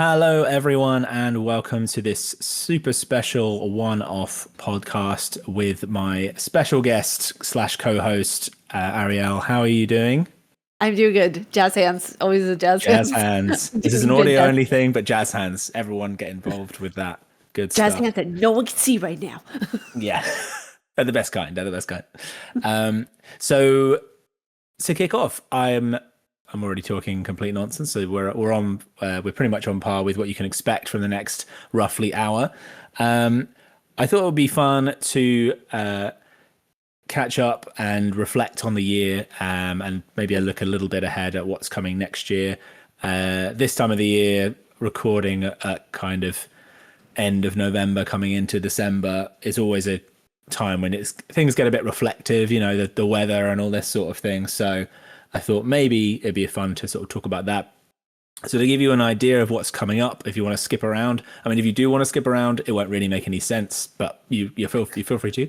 Hello, everyone, and welcome to this super special one-off podcast with my special guest slash co-host, Arielle. How are you doing? I'm doing good. Jazz hands. Always a jazz Jazz hands. hands. This is an Doing good audio jazz, only thing, but jazz hands. Everyone get involved with that. Good jazz stuff. hands that no one can see right now. Yeah, they're the best kind. They're the best kind. Um, so to kick off, I'm already talking complete nonsense. So we're pretty much on par with what you can expect from the next roughly hour. Um, I thought it would be fun to catch up and reflect on the year, and maybe a look a little bit ahead at what's coming next year. This time of the year, recording at kind of end of November, coming into December, is always a time when things get a bit reflective. You know, the weather and all this sort of thing. So I thought maybe it'd be fun to sort of talk about that. So to give you an idea of what's coming up, if you want to skip around, I mean, if you do want to skip around, it won't really make any sense, but you feel free to.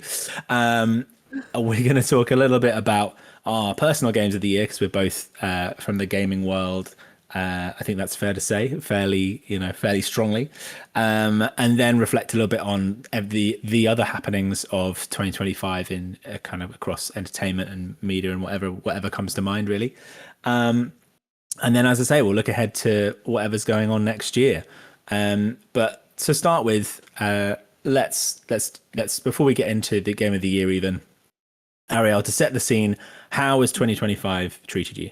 Um, we're going to talk a little bit about our personal games of the year because we're both from the gaming world. I think that's fair to say, fairly strongly, and then reflect a little bit on the other happenings of 2025 in kind of across entertainment and media and whatever comes to mind, really. And then, as I say, we'll look ahead to whatever's going on next year. But to start with, let's before we get into the game of the year, even Ariel, to set the scene, how has 2025 treated you?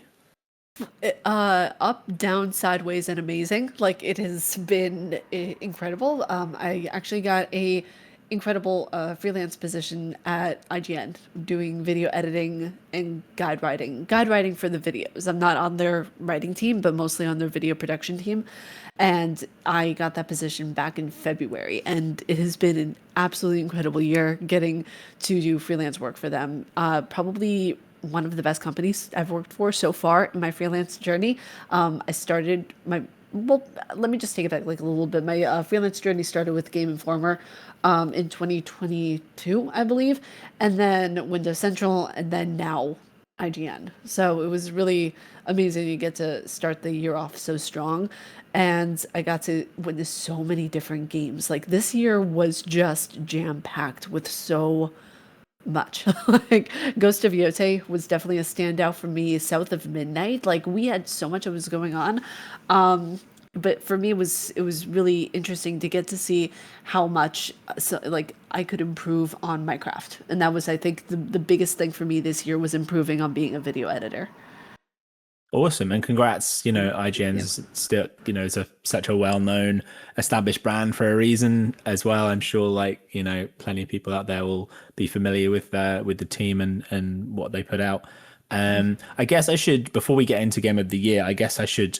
Up, down, sideways, and amazing. Like it has been incredible. I actually got a incredible freelance position at IGN doing video editing and guide writing. Guide writing for the videos. I'm not on their writing team, but mostly on their video production team. And I got that position back in February, and it has been an absolutely incredible year getting to do freelance work for them. Probably one of the best companies I've worked for so far in my freelance journey. I started my well, let me just take it back like a little bit. My freelance journey started with Game Informer in 2022, I believe, and then Windows Central, and then now IGN. So it was really amazing to get to start the year off so strong. And I got to witness so many different games. Like this year was just jam packed with so much. Like Ghost of Yotei was definitely a standout for me. South of Midnight, like we had so much that was going on. But for me, it was really interesting to get to see how much like I could improve on my craft, and that was I think the biggest thing for me this year was improving on being a video editor. Awesome, and congrats. You know, Yeah. IGN's still, it's such a well-known, established brand for a reason as well. I'm sure, like, plenty of people out there will be familiar with the team and what they put out. I guess I should, before we get into game of the year, I guess I should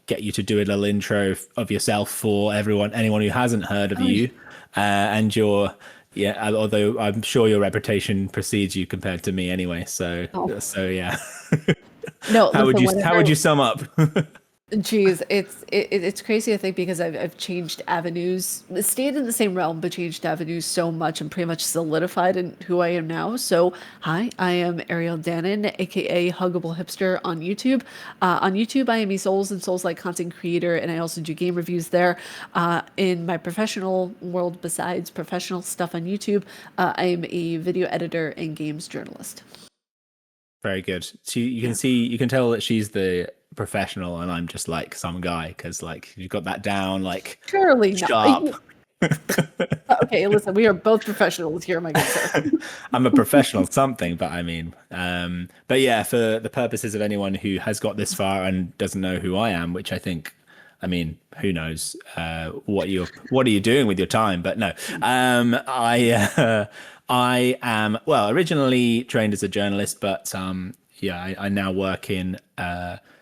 get you to do a little intro of yourself for anyone who hasn't heard of Oh, you, and your, yeah. Although I'm sure your reputation precedes you compared to me anyway. So oh. so yeah. No, How would listen, you whenever sum up? Geez, it's crazy to think because I've changed avenues, stayed in the same realm, but changed avenues so much and pretty much solidified in who I am now. So, hi, I am Ariel Dannon, aka Huggable Hipster on YouTube. On YouTube, I am a Souls and Souls-like content creator, and I also do game reviews there. In my professional world, besides professional stuff on YouTube, I am a video editor and games journalist. Very good. You can Yeah, see, you can tell that she's the professional, and I'm just like some guy because like you've got that down like surely not. sharp. Okay, listen, we are both professionals here, my good sir. I'm a professional something, but I mean, but yeah, for the purposes of anyone who has got this far and doesn't know who I am, which I mean, who knows what are you doing with your time? But no, I am well originally trained as a journalist, but yeah, I now work in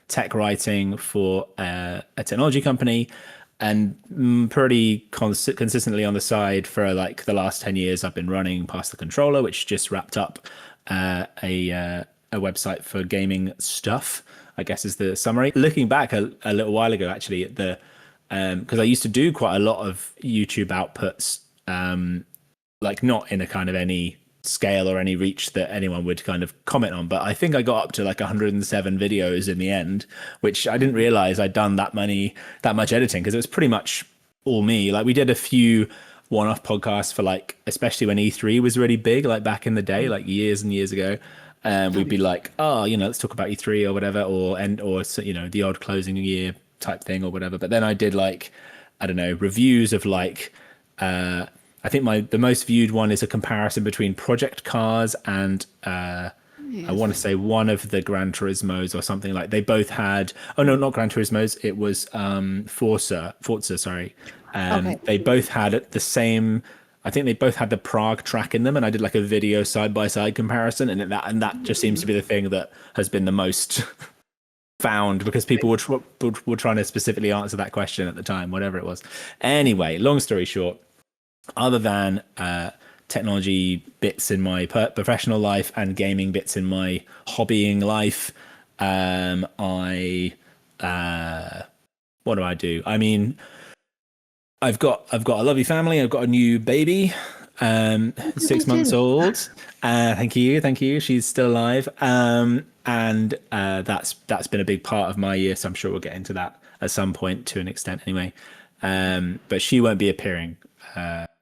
tech writing for a technology company, and pretty consistently on the side for like the last 10 years I've been running Past the Controller, which just wrapped up a website for gaming stuff, I guess is the summary. Looking back a little while ago, actually, at the because I used to do quite a lot of YouTube outputs, like not in a kind of any scale or any reach that anyone would kind of comment on. But I think I got up to like 107 videos in the end, which I didn't realize I'd done that much editing, because it was pretty much all me. Like we did a few one-off podcasts for like, especially when E3 was really big, like back in the day, like years and years ago. And we'd be like, oh, let's talk about E3 or whatever, or the odd closing year type thing or whatever. But then I did like, I don't know, reviews of like, I think the most viewed one is a comparison between project cars and I want to say one of the Gran Turismos or something. Like they both had, oh no, not Gran Turismos, it was Forza, sorry. Okay. They both had the same, I think they both had the Prague track in them, and I did like a video side by side comparison, and that just seems to be the thing that has been the most found, because people were trying to specifically answer that question at the time, whatever it was. Anyway, long story short, other than technology bits in my professional life and gaming bits in my hobbying life, I what do I do? I mean, I've got a lovely family. I've got a new baby, 6 months old. Thank you. She's still alive. And that's been a big part of my year. So I'm sure we'll get into that at some point to an extent, anyway. But she won't be appearing,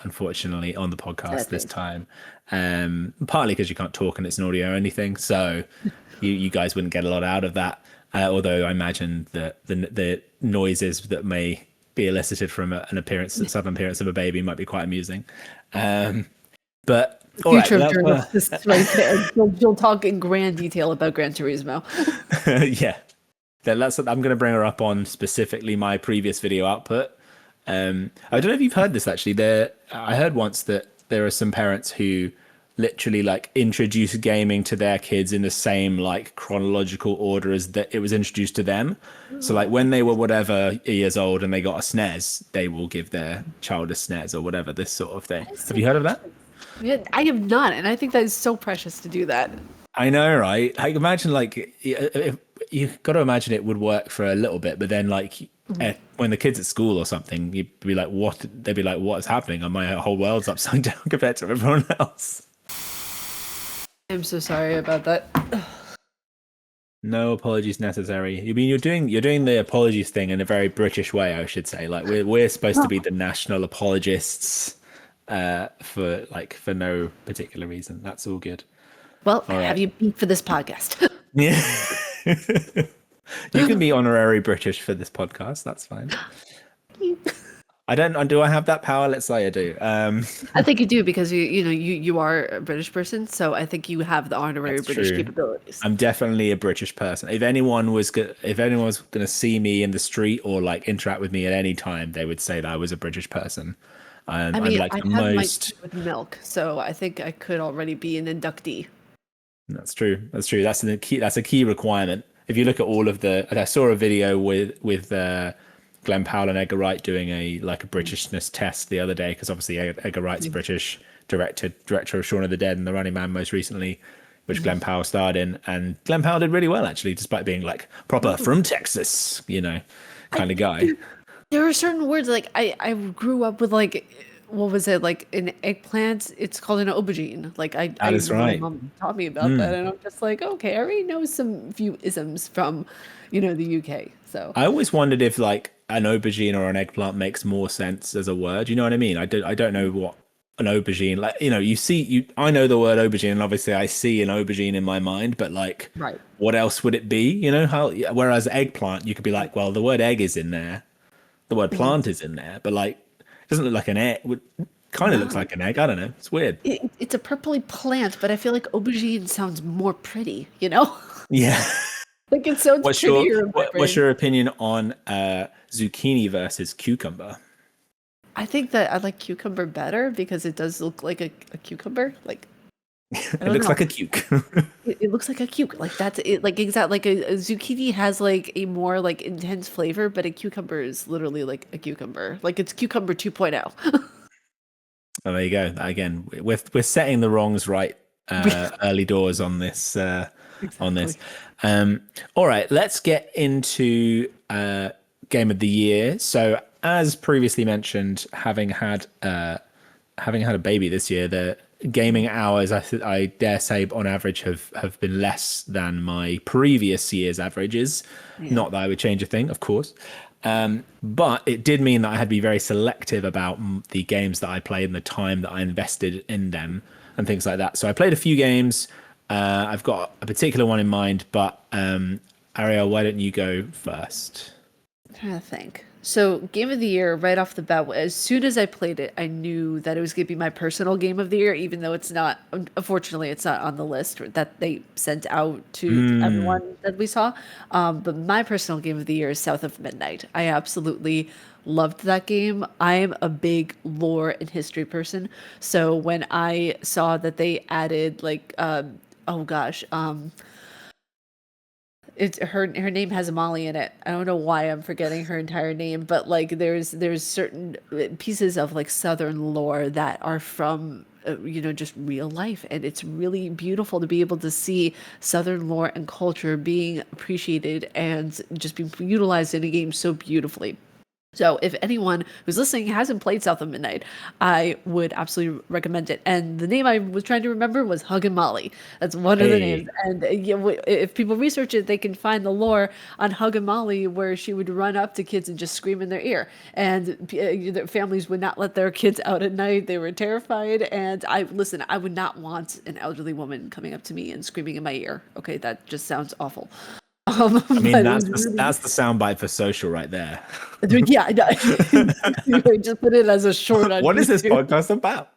unfortunately, on the podcast this time. Partly because you can't talk and it's an audio only thing, so you guys wouldn't get a lot out of that. Although I imagine that the noises that may be elicited from a sudden appearance of a baby might be quite amusing. But all right, Future of journalists right there. She'll talk in grand detail about Gran Turismo. yeah, I'm going to bring her up on specifically my previous video output. I don't know if you've heard this actually. I heard once that there are some parents who literally like introduce gaming to their kids in the same like chronological order as that it was introduced to them. So like when they were whatever years old and they got a SNES, they will give their child a SNES or whatever, this sort of thing. Have you heard of that? Yeah, I have not, and I think that is so precious to do that. I know, right? Like imagine like if you've got to imagine it would work for a little bit, but then like when the kids at school or something, you'd be like, what? They'd be like, what is happening? And my whole world's upside down compared to everyone else. I'm so sorry about that. No apologies necessary. I mean, you're doing the apologies thing in a very British way, I should say. Like we're supposed to be the national apologists for no particular reason. That's all good. Well, have you beat for this podcast? Yeah. You can be honorary British for this podcast. That's fine. I don't. Do I have that power? Let's say I do. I think you do, because you are a British person, so I think you have the honorary British capabilities. I'm definitely a British person. If anyone was going to see me in the street or like interact with me at any time, they would say that I was a British person. I mean, I'm like I have my tea with milk, so I think I could already be an inductee. That's true. That's a key requirement. If you look at all of I saw a video with Glenn Powell and Edgar Wright doing a Britishness test the other day, because obviously Edgar Wright's British, director of Shaun of the Dead and The Running Man most recently, which Glenn Powell starred in, and Glenn Powell did really well actually, despite being like proper from Texas, kind of guy. There are certain words like I grew up with what was it, like an eggplant? It's called an aubergine. That is right. My mom taught me about that, and I'm just like, okay, I already know some few isms from, the UK. So I always wondered if like an aubergine or an eggplant makes more sense as a word. You know what I mean? I don't know what an aubergine, like, I know the word aubergine, and obviously I see an aubergine in my mind, but like, right. What else would it be? Whereas eggplant, you could be like, well, the word egg is in there, the word plant is in there, but like, it doesn't look like an egg. Kind of looks like an egg. I don't know. It's weird. It's a purpley plant, but I feel like aubergine sounds more pretty. Yeah. Like it sounds prettier. What's your opinion on zucchini versus cucumber? I think that I like cucumber better because it does look like a cucumber. Like it looks like a cuke. It looks like a cuke. Like that's it. Like exactly. Like a zucchini has like a more like intense flavor, but a cucumber is literally like a cucumber. Like it's cucumber 2.0. Oh, there you go. Again, we're setting the wrongs right early doors on this. On this. All right, let's get into game of the year. So, as previously mentioned, having had a baby this year, gaming hours, I dare say, on average, have been less than my previous year's averages. Yeah. Not that I would change a thing, of course. But it did mean that I had to be very selective about the games that I played and the time that I invested in them and things like that. So I played a few games. I've got a particular one in mind, but Ariel, why don't you go first? Trying to think. So, game of the year, right off the bat, as soon as I played it, I knew that it was going to be my personal game of the year, even though it's not, unfortunately, it's not on the list that they sent out to Mm. everyone that we saw. But my personal game of the year is South of Midnight. I absolutely loved that game. I am a big lore and history person. So, when I saw that they added, like, oh gosh, it's her name has Molly in it. I don't know why I'm forgetting her entire name, but like there's certain pieces of like Southern lore that are from just real life, and it's really beautiful to be able to see Southern lore and culture being appreciated and just being utilized in a game so beautifully. So if anyone who's listening hasn't played South of Midnight, I would absolutely recommend it. And the name I was trying to remember was Hug and Molly. That's one of the names. Hey. And if people research it, they can find the lore on Hug and Molly, where she would run up to kids and just scream in their ear. And their families would not let their kids out at night. They were terrified. And I would not want an elderly woman coming up to me and screaming in my ear. Okay, that just sounds awful. I mean, But it was really, that's the soundbite for social right there. yeah, I know. Just put it as a short on What is this YouTube. podcast about?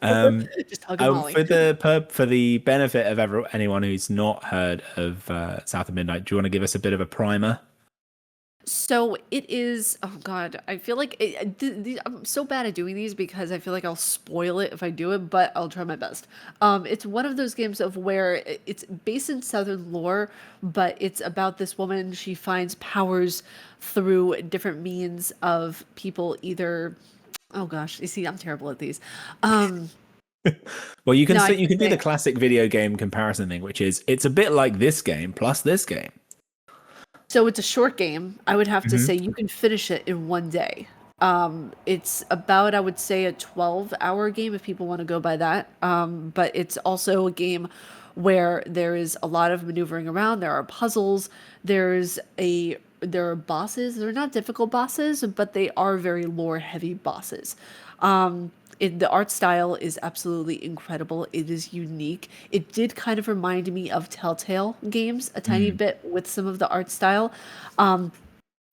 Um, Just hug and Molly. for the benefit of anyone who's not heard of South of Midnight, do you want to give us a bit of a primer? So it is. Oh God, I feel like I'm so bad at doing these because I feel like I'll spoil it if I do it, but I'll try my best. It's one of those games of where it's based in Southern lore, but it's about this woman. She finds powers through different means of people either. Oh gosh, you see, I'm terrible at these. Um, Well, no, I you can can do the say. classic video game comparison thing, which is it's a bit like this game plus this game. So it's a short game. I would have to Hmm. say you can finish it in one day. It's about, I would say, a 12-hour game if people want to go by that. But it's also a game where there is a lot of maneuvering around. There are puzzles. There are bosses. They're not difficult bosses, but they are very lore heavy bosses. The art style is absolutely incredible. It is unique. It did kind of remind me of Telltale games a tiny Mm. bit with some of the art style. Um,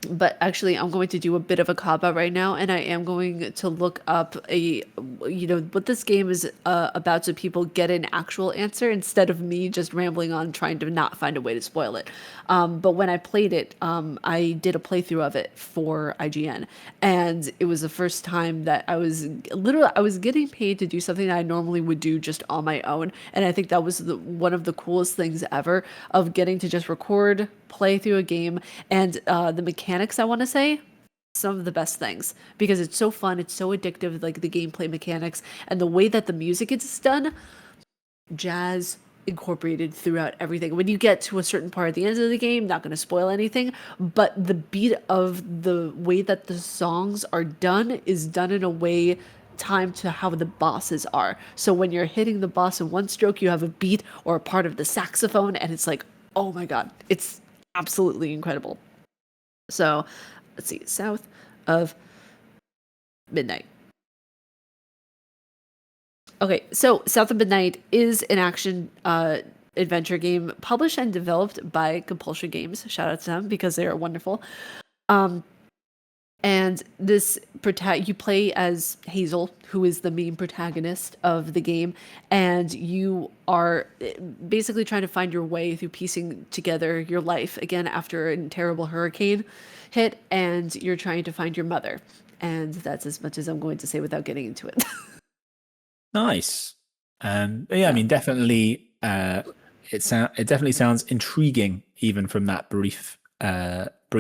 but actually, I'm going to do a bit of a cop out right now, and I am going to look up what this game is about, so people get an actual answer instead of me just rambling on trying to not find a way to spoil it. But when I played it, I did a playthrough of it for IGN, and it was the first time that I was getting paid to do something that I normally would do just on my own, and I think that was one of the coolest things ever of getting to just record, play through a game, and the mechanics, I want to say, some of the best things because it's so fun, it's so addictive, like the gameplay mechanics and the way that the music is done, jazz incorporated throughout everything. When you get to a certain part at the end of the game, not going to spoil anything, but the beat of the way that the songs are done is done in a way timed to how the bosses are. So when you're hitting the boss in one stroke, you have a beat or a part of the saxophone, and it's like, oh my god, it's absolutely incredible. So let's see, South of Midnight. Okay, so South of Midnight is an action adventure game published and developed by Compulsion Games. Shout out to them because they are wonderful. Um, and you play as Hazel, who is the main protagonist of the game, and you are basically trying to find your way through piecing together your life again after a terrible hurricane hit, and you're trying to find your mother. And that's as much as I'm going to say without getting into it. Nice. Yeah, I So, mean, definitely. It definitely sounds intriguing, even from that brief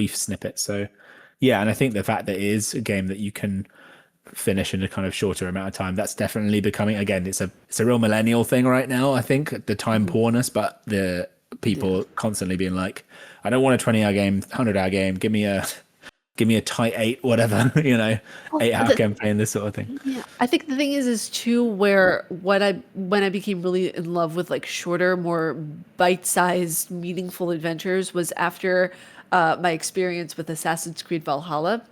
snippet. So, yeah, and I think the fact that it is a game that you can finish in a kind of shorter amount of time, that's definitely becoming, again, it's a real millennial thing right now. I think the time mhm, poorness, but the yeah. people constantly being like, I don't want a 20-hour game, 100-hour game. Give me a give me a tight eight, whatever, 8 hour The, campaign, this sort of thing. yeah, I think the thing is too where what I when I became really in love with like shorter, more bite-sized, meaningful adventures was after my experience with Assassin's Creed Valhalla.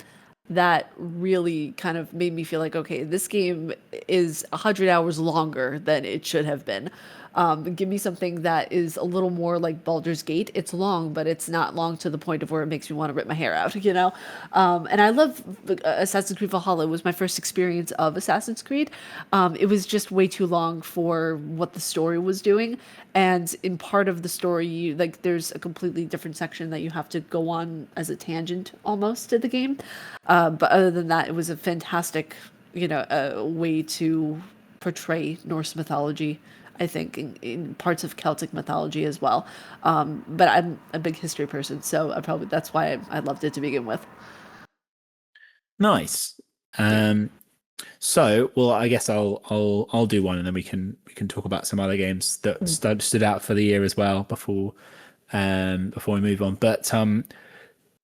That really kind of made me feel like, okay, this game is 100 hours longer than it should have been. Give me something that is a little more like Baldur's Gate. It's long, but it's not long to the point of where it makes me want to rip my hair out, you know? And I love Assassin's Creed Valhalla. It was my first experience of Assassin's Creed. It was just way too long for what the story was doing. And in part of the story, like there's a completely different section that you have to go on as a tangent almost to the game. But other than that, it was a fantastic, way to portray Norse mythology. I think in parts of Celtic mythology as well. But I'm a big history person, so that's why I loved it to begin with. Nice. Yeah. Um, so, well, I guess I'll do one, and then we can talk about some other games that Mm. stood out for the year as well before we move on. But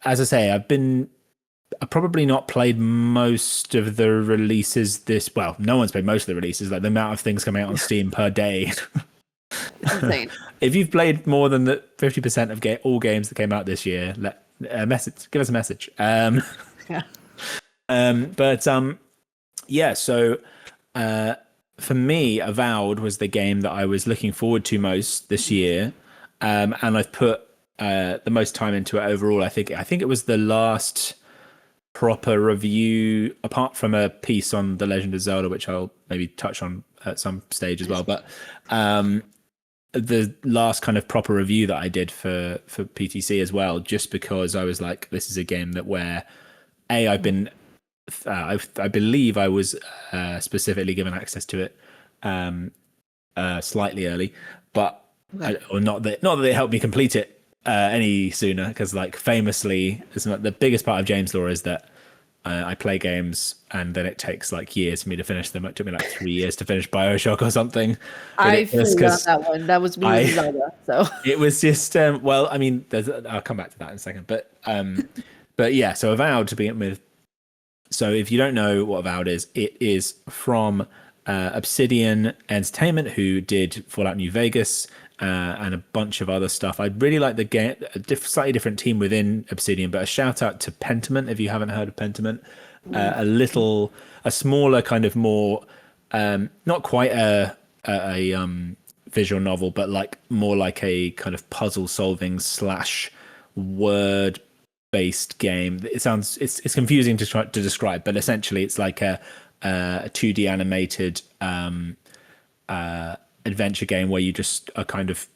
as I say, I've probably not played most of the releases this. Well, no one's played most of the releases. Like the amount of things coming out on Steam per day. It's insane. If you've played more than the 50% of all games that came out this year, give us a message. Yeah. But yeah, so for me, Avowed was the game that I was looking forward to most this year, and I've put the most time into it overall. I think it was the last proper review, apart from a piece on The Legend of Zelda, which I'll maybe touch on at some stage as well. But the last kind of proper review that I did for PTC as well, just because I was like, this is a game that where I've been I believe I was specifically given access to it slightly early, but Okay. or not that it helped me complete it any sooner, because like famously, it's not the biggest part of James Law is that I play games and then it takes like years for me to finish them. It took me like 3 years to finish BioShock or something I ridiculous, feel you on because that one. That was me with I Zelda. So it was just well, I mean, I'll come back to that in a second, but yeah. So Avowed to begin with. So if you don't know what Avowed is, it is from Obsidian Entertainment, who did Fallout New Vegas and a bunch of other stuff. I really like the game, slightly different team within Obsidian, but a shout out to Pentiment if you haven't heard of Pentiment. A smaller kind of more, not quite a visual novel, but like more like a kind of puzzle solving slash word based game. It's confusing to try to describe, but essentially it's like a 2D animated adventure game where you just are kind of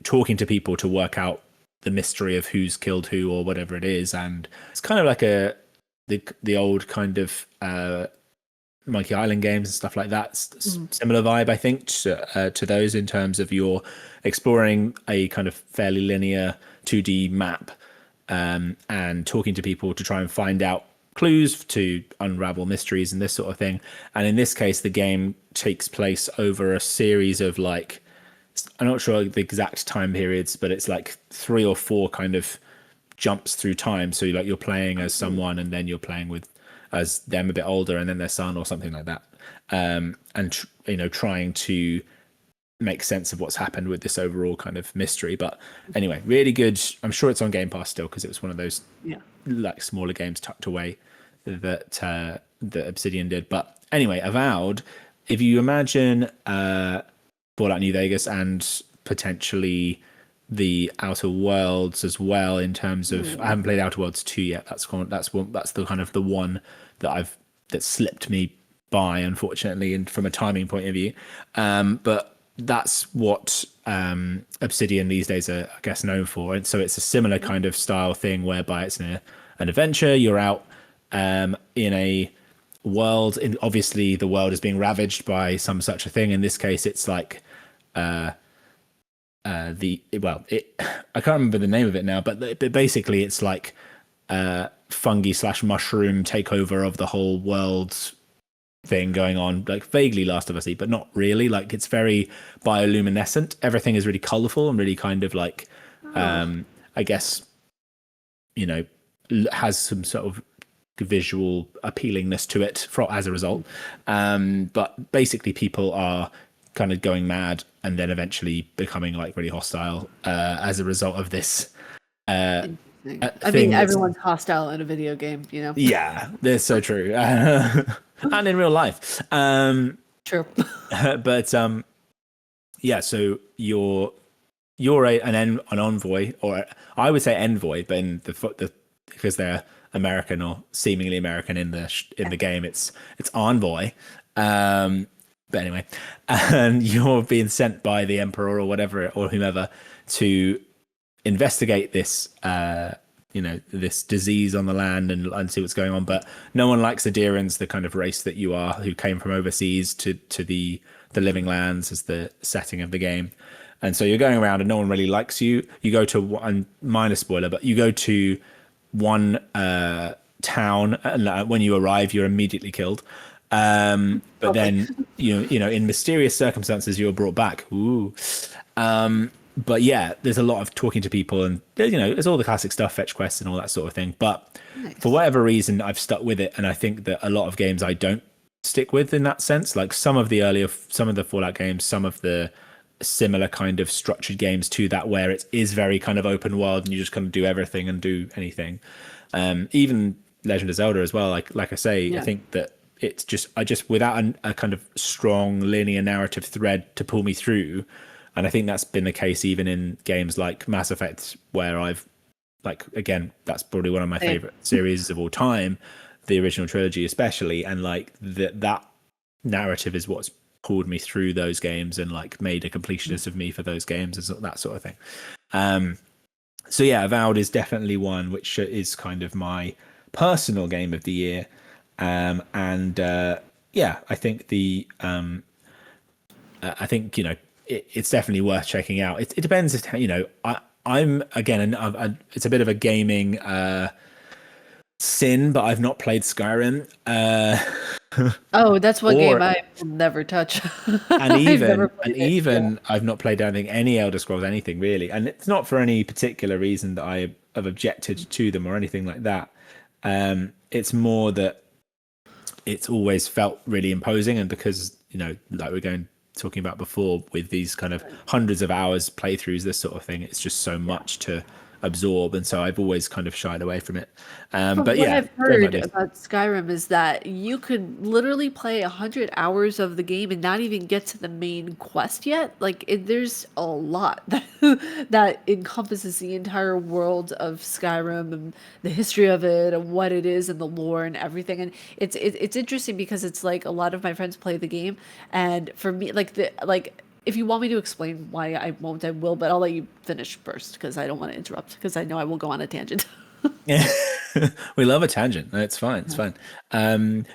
talking to people to work out the mystery of who's killed who or whatever it is, and it's kind of like the old kind of Monkey Island games and stuff like that. Similar vibe, I think, to those, in terms of you're exploring a kind of fairly linear 2D map and talking to people to try and find out clues to unravel mysteries and this sort of thing. And in this case, the game takes place over a series of like, I'm not sure the exact time periods, but it's like 3 or 4 kind of jumps through time. So you're playing as someone, and then you're playing with as them a bit older, and then their son or something like that. And trying to make sense of what's happened with this overall kind of mystery. But anyway, really good. I'm sure it's on Game Pass still, because it was one of those yeah. like smaller games tucked away that Obsidian did. But anyway, Avowed. If you imagine Fallout New Vegas and potentially the Outer Worlds as well, in terms of I haven't played Outer Worlds 2 yet. That's the kind of the one that slipped me by, unfortunately, and from a timing point of view. But that's what Obsidian these days are, I guess, known for. And so it's a similar kind of style thing, whereby it's an adventure. You're out in a world, and obviously the world is being ravaged by some such a thing. In this case, it's like I can't remember the name of it now, but basically it's like fungi slash mushroom takeover of the whole world's thing going on, like vaguely Last of Us-y, but not really. Like it's very bioluminescent. Everything is really colorful and really kind of like, I guess, has some sort of visual appealingness to it as a result. But basically, people are kind of going mad and then eventually becoming like really hostile as a result of this Interesting. I mean, thing that's everyone's hostile in a video game, you know? yeah, that's so true. And in real life. True. But yeah, so you're an envoy, or I would say envoy, but in the because they're American or seemingly American in the game, it's envoy. But anyway, and you're being sent by the emperor or whatever or whomever to investigate this this disease on the land and see what's going on. But no one likes the Deerans, the kind of race that you are, who came from overseas to the living lands as the setting of the game. And so you're going around and no one really likes you. You go to one minor spoiler, but you go to one town, and when you arrive, you're immediately killed. But then in mysterious circumstances, you're brought back. Ooh. But yeah, there's a lot of talking to people, and there's all the classic stuff, fetch quests and all that sort of thing. But Nice. for whatever reason, I've stuck with it, and I think that a lot of games I don't stick with in that sense. Like some of the Fallout games, some of the similar kind of structured games to that, where it is very kind of open world and you just kind of do everything and do anything. Even Legend of Zelda as well. Like I say, Yeah. I think that I just without a kind of strong linear narrative thread to pull me through. And I think that's been the case even in games like Mass Effect, where I've again, that's probably one of my favorite series of all time, the original trilogy especially, and like that narrative is what's pulled me through those games and like made a completionist of me for those games and that sort of thing. So yeah, Avowed is definitely one which is kind of my personal game of the year. And yeah, I think I think it's definitely worth checking out. It depends if I'm again, and it's a bit of a gaming sin, but I've not played Skyrim. Oh, that's one game Or I will never touch. and I've never and played it. Yeah. even I've not played anything, any Elder Scrolls, anything really, and it's not for any particular reason that I have objected to them or anything like that. It's more that it's always felt really imposing, and because like we're going talking about before with these kind of hundreds of hours playthroughs, this sort of thing, it's just so much to absorb, and so I've always kind of shied away from it. From But what yeah, I've game like heard this. about Skyrim is that you could literally play 100 hours of the game and not even get to the main quest yet. Like there's a lot that encompasses the entire world of Skyrim and the history of it and what it is and the lore and everything. And it's interesting because it's like a lot of my friends play the game, and for me, if you want me to explain why I won't, I will, but I'll let you finish first because I don't want to interrupt because I know I will go on a tangent. Yeah, we love a tangent. No, it's fine. It's fine.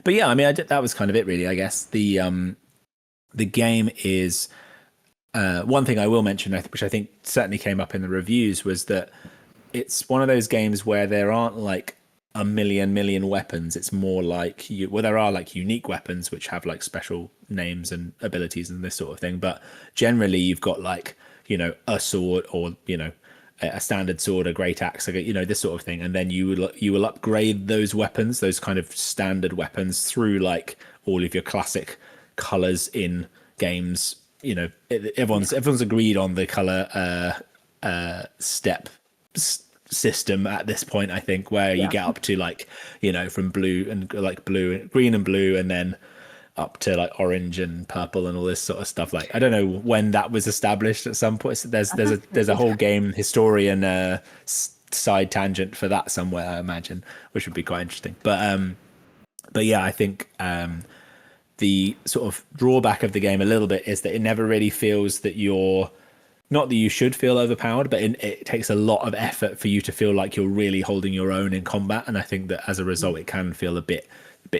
But yeah, I mean, that was kind of it, really. I guess the game is one thing I will mention, which I think certainly came up in the reviews, was that it's one of those games where there aren't like a million weapons. It's more like there are like unique weapons which have like special names and abilities and this sort of thing. But generally, you've got like a sword or a standard sword, a great axe, this sort of thing, and then you will upgrade those weapons, those kind of standard weapons, through like all of your classic colors in games. Everyone's agreed on the color step system at this point, I think, where you Yeah. get up to like from blue and like green and blue, and then up to like orange and purple and all this sort of stuff. Like I don't know when that was established. At some point, there's a whole game historian side tangent for that somewhere, I imagine, which would be quite interesting. But yeah, I think the sort of drawback of the game a little bit is that it never really feels that you're not that you should feel overpowered, but it takes a lot of effort for you to feel like you're really holding your own in combat. And I think that as a result, it can feel a bit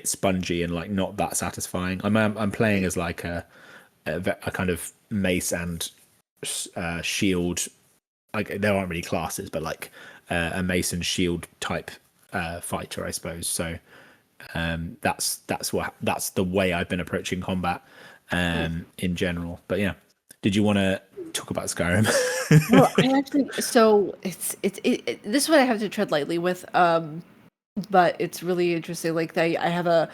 spongy and like not that satisfying. I'm playing as like a kind of mace and shield. Like there aren't really classes, but like a mace and shield type fighter, I suppose. So that's the way I've been approaching combat in general. But yeah, did you want to talk about Skyrim? Well, I actually, so this is what I have to tread lightly with. but it's really interesting. Like I have a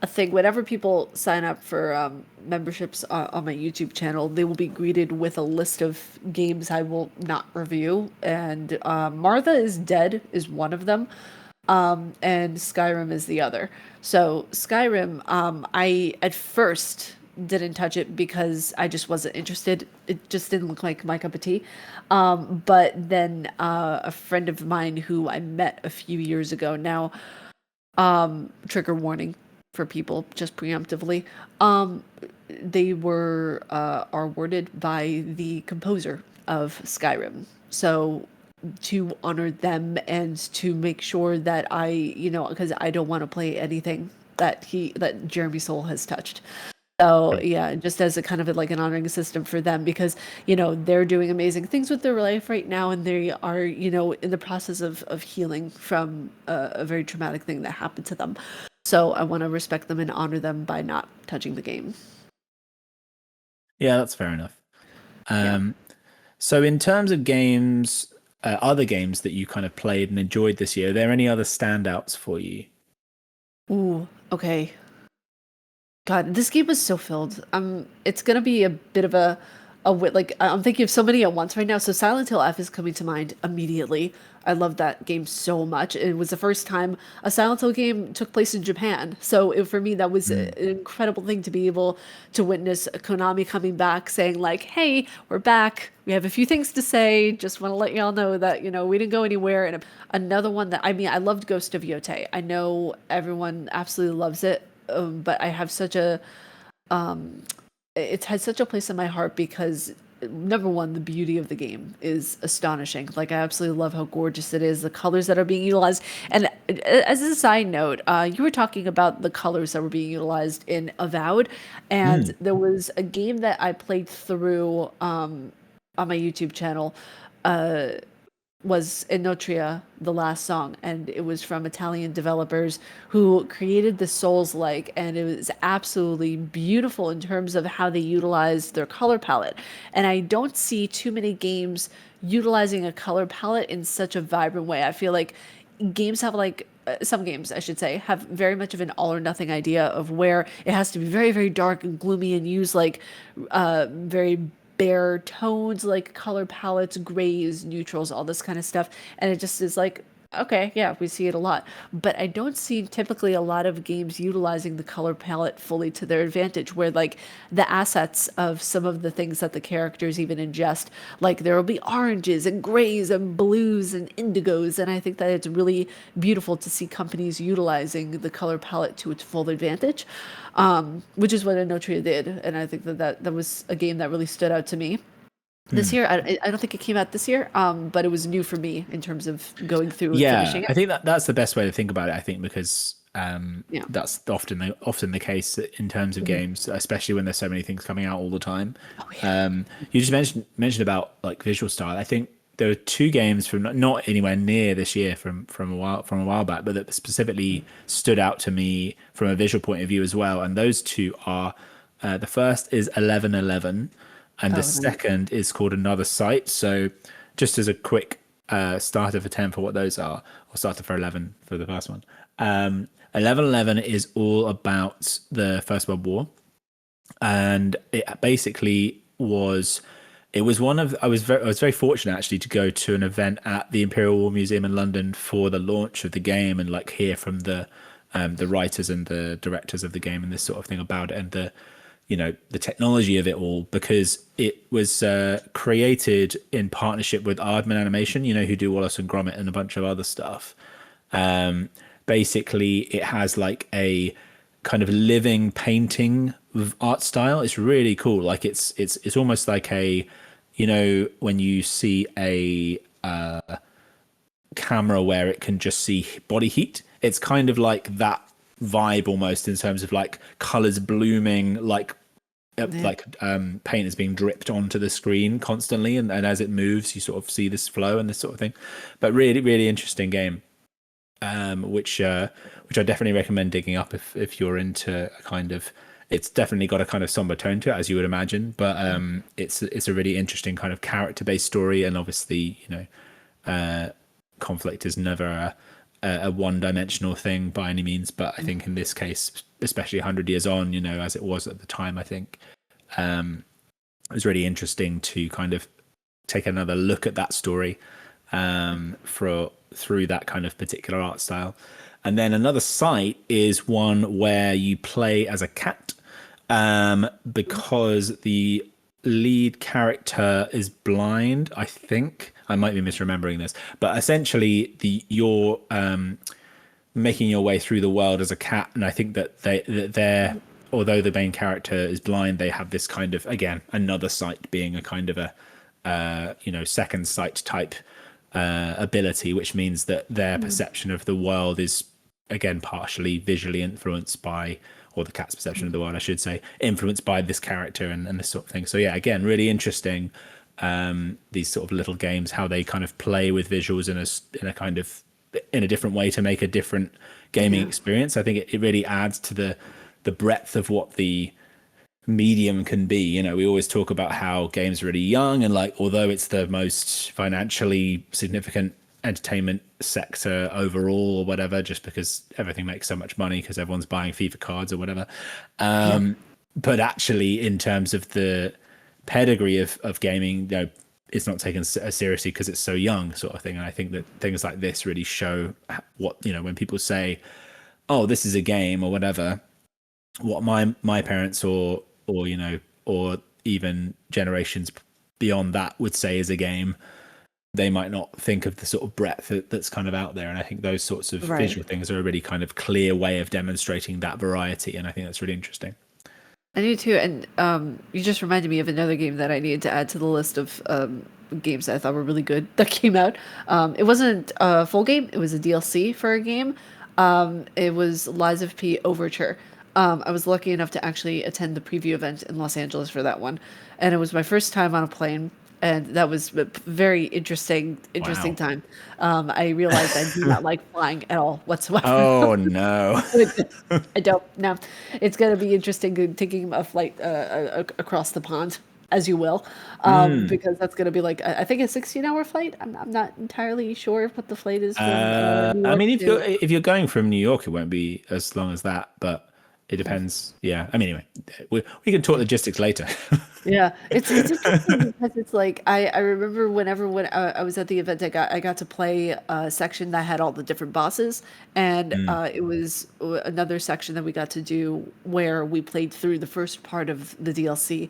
thing whenever people sign up for memberships on my YouTube channel, they will be greeted with a list of games I will not review, and Martha is Dead is one of them, and Skyrim is the other. So Skyrim, I at first didn't touch it because I just wasn't interested. It just didn't look like my cup of tea. But then a friend of mine who I met a few years ago now, trigger warning for people just preemptively, um, they were are awarded by the composer of Skyrim. So to honor them and to make sure that because I don't want to play anything that Jeremy Soule has touched. So yeah, just as a kind of like an honoring system for them because they're doing amazing things with their life right now, and they are in the process of healing from a very traumatic thing that happened to them. So I want to respect them and honor them by not touching the game. Yeah, that's fair enough. Yeah. Um, so in terms of games, other games that you kind of played and enjoyed this year, are there any other standouts for you? Ooh. Okay. God, this game was so filled. It's gonna be a bit of like I'm thinking of so many at once right now. So Silent Hill F is coming to mind immediately. I love that game so much. It was the first time a Silent Hill game took place in Japan. So for me, that was Mm. an incredible thing to be able to witness Konami coming back, saying like, "Hey, we're back. We have a few things to say. Just want to let y'all know that we didn't go anywhere." And another one that I loved Ghost of Yotei. I know everyone absolutely loves it, but I have such a it's had such a place in my heart because number one, the beauty of the game is astonishing. Like I absolutely love how gorgeous it is, the colors that are being utilized. And as a side note, you were talking about the colors that were being utilized in Avowed, and Mm. there was a game that I played through on my YouTube channel. Was Inotria, the last song, and it was from Italian developers who created the Souls-like, and it was absolutely beautiful in terms of how they utilized their color palette. And I don't see too many games utilizing a color palette in such a vibrant way. I feel like games have like some games, I should say, have very much of an all or nothing idea of where it has to be very, very dark and gloomy and use like very bare tones like color palettes, grays, neutrals, all this kind of stuff. And it just is like, okay, yeah, we see it a lot. But I don't see typically a lot of games utilizing the color palette fully to their advantage, where like the assets of some of the things that the characters even ingest, like there will be oranges and grays and blues and indigos. And I think that it's really beautiful to see companies utilizing the color palette to its full advantage, which is what Inotria did. And I think that was a game that really stood out to me. This Mm. year, I don't think it came out this year, but it was new for me in terms of going through and Yeah, finishing it. I think that's the best way to think about it. I think because Yeah. that's often the case in terms of Mhm. games, especially when there's so many things coming out all the time. Oh yeah. You just mentioned about like visual style. I think there are two games from not anywhere near this year from a while back, but that specifically stood out to me from a visual point of view as well. And those two are the first is 1111, and the Oh, nice. second is called Another Sight. So, just as a quick starter for 10 for what those are, or starter for 11 for the first one. 1111 is all about the First World War, and it basically was it was one of I was very fortunate actually to go to an event at the Imperial War Museum in London for the launch of the game and like hear from the writers and the directors of the game and this sort of thing about it and the technology of it all, because it was created in partnership with Aardman Animation, who do Wallace and Gromit and a bunch of other stuff. um, Basically it has like a kind of living painting of art style. It's really cool. Like it's almost like a, when you see a camera where it can just see body heat, it's kind of like that vibe almost, in terms of like colors blooming, Yeah. paint is being dripped onto the screen constantly, and as it moves you sort of see this flow and this sort of thing. But really really interesting game, which I definitely recommend digging up if you're into a kind of, it's definitely got a kind of somber tone to it, as you would imagine, but it's a really interesting kind of character based story, and obviously conflict is never a one-dimensional thing by any means, but I think in this case, especially 100 years on, as it was at the time, I think it was really interesting to kind of take another look at that story through that kind of particular art style. And then another site is one where you play as a cat, because the lead character is blind. I think I might be misremembering this, but essentially you're making your way through the world as a cat, and I think that they're, although the main character is blind, they have this kind of, again, another sight being a kind of a second sight type ability, which means that their perception of the world is, again, partially visually influenced by, or the cat's perception of the world, I should say, influenced by this character and this sort of thing. So yeah, again, really interesting. These sort of little games, how they kind of play with visuals in a different way to make a different gaming experience. I think it really adds to the breadth of what the medium can be. We always talk about how games are really young, and like, although it's the most financially significant entertainment sector overall or whatever, just because everything makes so much money because everyone's buying FIFA cards or whatever. But actually, in terms of the pedigree of gaming, it's not taken as seriously because it's so young, sort of thing. And I think that things like this really show what, when people say, oh, this is a game or whatever, what my parents or even generations beyond that would say is a game, they might not think of the sort of breadth that's kind of out there. And I think those sorts of visual things are a really kind of clear way of demonstrating that variety. And I think that's really interesting. I do too. And you just reminded me of another game that I needed to add to the list of games that I thought were really good that came out. It wasn't a full game. It was a DLC for a game. It was Lies of P Overture. I was lucky enough to actually attend the preview event in Los Angeles for that one. And it was my first time on a plane. And that was a very interesting Wow. time. I realized I do not like flying at all whatsoever. Oh no. I don't. No, it's going to be interesting taking a flight across the pond, as you will, because that's going to be like I think a 16-hour flight. I'm not entirely sure what the flight is from New I York mean, to. if you're going from New York, it won't be as long as that, but it depends. Yeah. I mean, anyway, we can talk logistics later. Yeah, it's interesting because it's like I remember when I was at the event, I got to play a section that had all the different bosses, and it was another section that we got to do where we played through the first part of the DLC,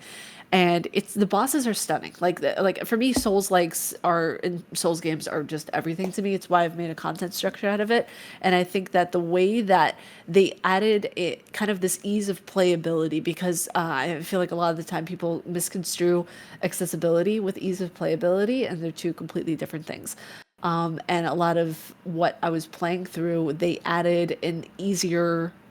and the bosses are stunning. Like for me, Souls games are just everything to me. It's why I've made a content structure out of it, and I think that the way that they added it, kind of this ease of playability, because I feel like a lot of the time people misconstrue accessibility with ease of playability, and they're two completely different things. And a lot of what I was playing through, they added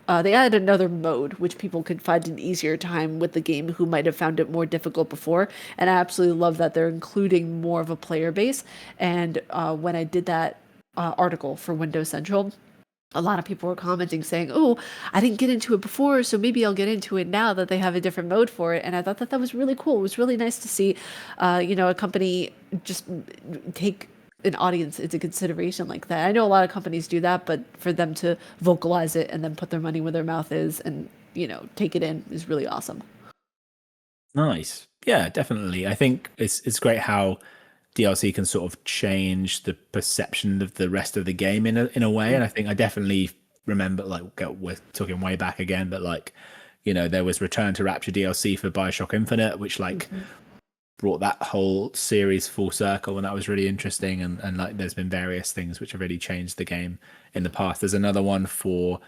another mode which people could find an easier time with the game who might have found it more difficult before. And I absolutely love that they're including more of a player base. And when I did that article for Windows Central, a lot of people were commenting saying, "Oh, I didn't get into it before, so maybe I'll get into it now that they have a different mode for it." And I thought that was really cool. It was really nice to see, a company just take an audience into consideration like that. I know a lot of companies do that, but for them to vocalize it and then put their money where their mouth is and take it in is really awesome. Nice. Yeah, definitely. I think it's great how DLC can sort of change the perception of the rest of the game in a way. And I think I definitely remember, like, we're talking way back again, but like, there was Return to Rapture DLC for Bioshock Infinite, which like brought that whole series full circle, and that was really interesting. And like, there's been various things which have really changed the game in the past. There's another one for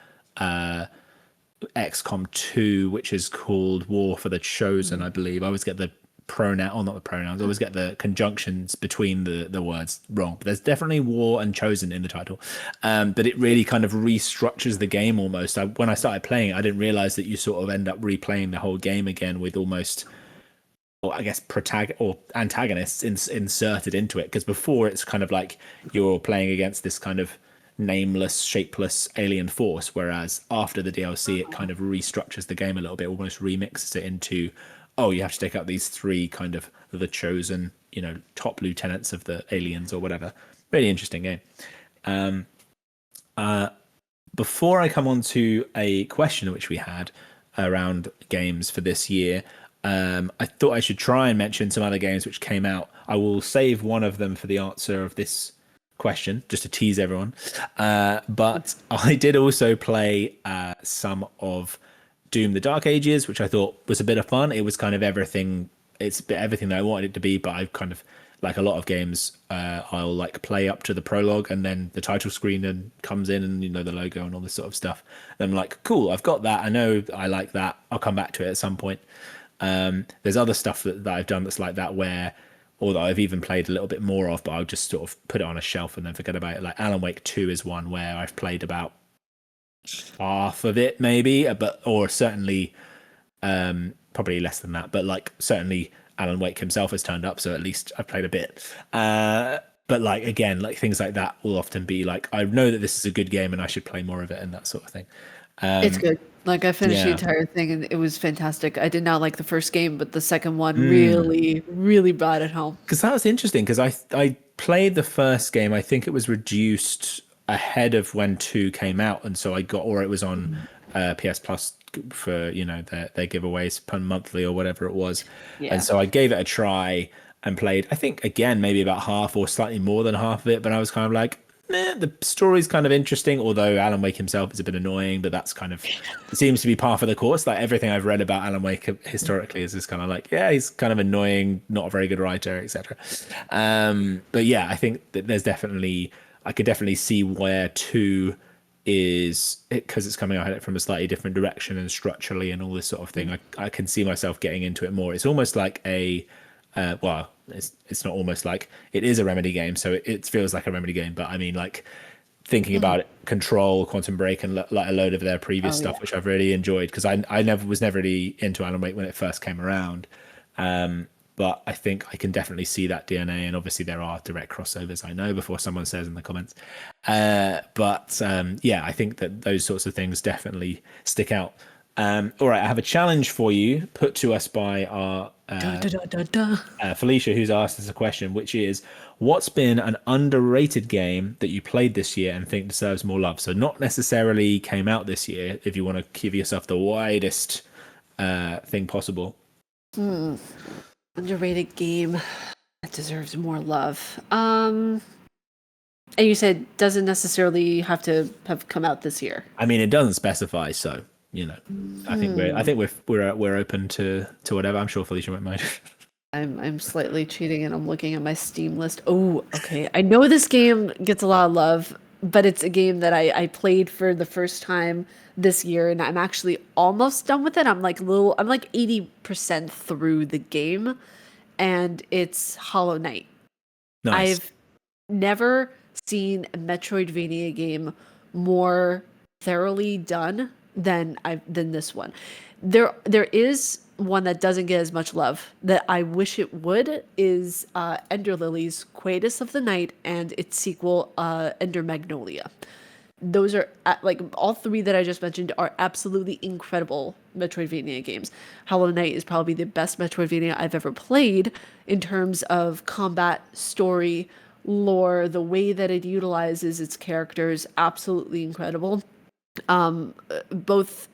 XCOM 2, which is called War for the Chosen, I believe. I always get the not the pronouns, I always get the conjunctions between the words wrong. But there's definitely War and Chosen in the title. But it really kind of restructures the game almost. When I started playing it, I didn't realize that you sort of end up replaying the whole game again with almost, or I guess, antagonists inserted into it. Because before, it's kind of like you're playing against this kind of nameless, shapeless alien force, whereas after the DLC, it kind of restructures the game a little bit, almost remixes it into, oh, you have to take out these three kind of the chosen, top lieutenants of the aliens or whatever. Really interesting game. Before I come on to a question which we had around games for this year, I thought I should try and mention some other games which came out. I will save one of them for the answer of this question, just to tease everyone. But I did also play some of Doom: The Dark Ages, which I thought was a bit of fun. It was kind of everything. It's a bit everything that I wanted it to be, but I've kind of like a lot of games, I'll like play up to the prologue and then the title screen and comes in and the logo and all this sort of stuff. And I'm like, cool, I've got that. I know I like that. I'll come back to it at some point. There's other stuff that I've done that's like that where, or that I've even played a little bit more of, but I'll just sort of put it on a shelf and then forget about it. Like Alan Wake 2 is one where I've played about half of it maybe, but or certainly probably less than that, but like certainly Alan Wake himself has turned up, so at least I've played a bit. But like again, like things like that will often be like, I know that this is a good game and I should play more of it and that sort of thing. It's good. Like I finished the Yeah. entire thing and it was fantastic. I did not like the first game, but the second one really, really brought it home. Because that was interesting because I played the first game. I think it was reduced ahead of when 2 came out, and so I got, or it was on PS Plus for their giveaways per monthly or whatever it was. Yeah. And so I gave it a try and played, I think again maybe about half or slightly more than half of it, but I was kind of like, the story's kind of interesting, although Alan Wake himself is a bit annoying, but that's kind of, it seems to be par for the course. Like everything I've read about Alan Wake historically is just kind of like, yeah, he's kind of annoying, not a very good writer, etc. But yeah, I think that I could definitely see where 2 is it, because it's coming at it from a slightly different direction and structurally and all this sort of thing. I can see myself getting into it more. It's almost like well, it's not almost like, it is a Remedy game, so it feels like a Remedy game. But I mean, like thinking about it, Control, Quantum Break, and like a load of their previous Oh, stuff, yeah. which I've really enjoyed because I was never really into Alan Wake when it first came around. But I think I can definitely see that DNA, and obviously there are direct crossovers. I know before someone says in the comments, but yeah, I think that those sorts of things definitely stick out. All right, I have a challenge for you put to us by our Da, da, da, da, da. Felicia, who's asked us a question, which is, what's been an underrated game that you played this year and think deserves more love? So not necessarily came out this year, if you want to give yourself the widest thing possible. Underrated game that deserves more love. And you said doesn't necessarily have to have come out this year. I mean, it doesn't specify, so I think we're open to whatever. I'm sure Felicia won't mind. I'm slightly cheating and I'm looking at my Steam list. Oh, okay. I know this game gets a lot of love, but it's a game that I played for the first time this year and I'm actually almost done with it. I'm like 80% through the game and it's Hollow Knight. Nice. I've never seen a Metroidvania game more thoroughly done than this one. There is one that doesn't get as much love that I wish it would is Ender Lilies, Quatus of the Night, and its sequel, Ender Magnolia. Those are like all three that I just mentioned are absolutely incredible Metroidvania games. Hollow Knight is probably the best Metroidvania I've ever played in terms of combat, story, lore, the way that it utilizes its characters, absolutely incredible. Both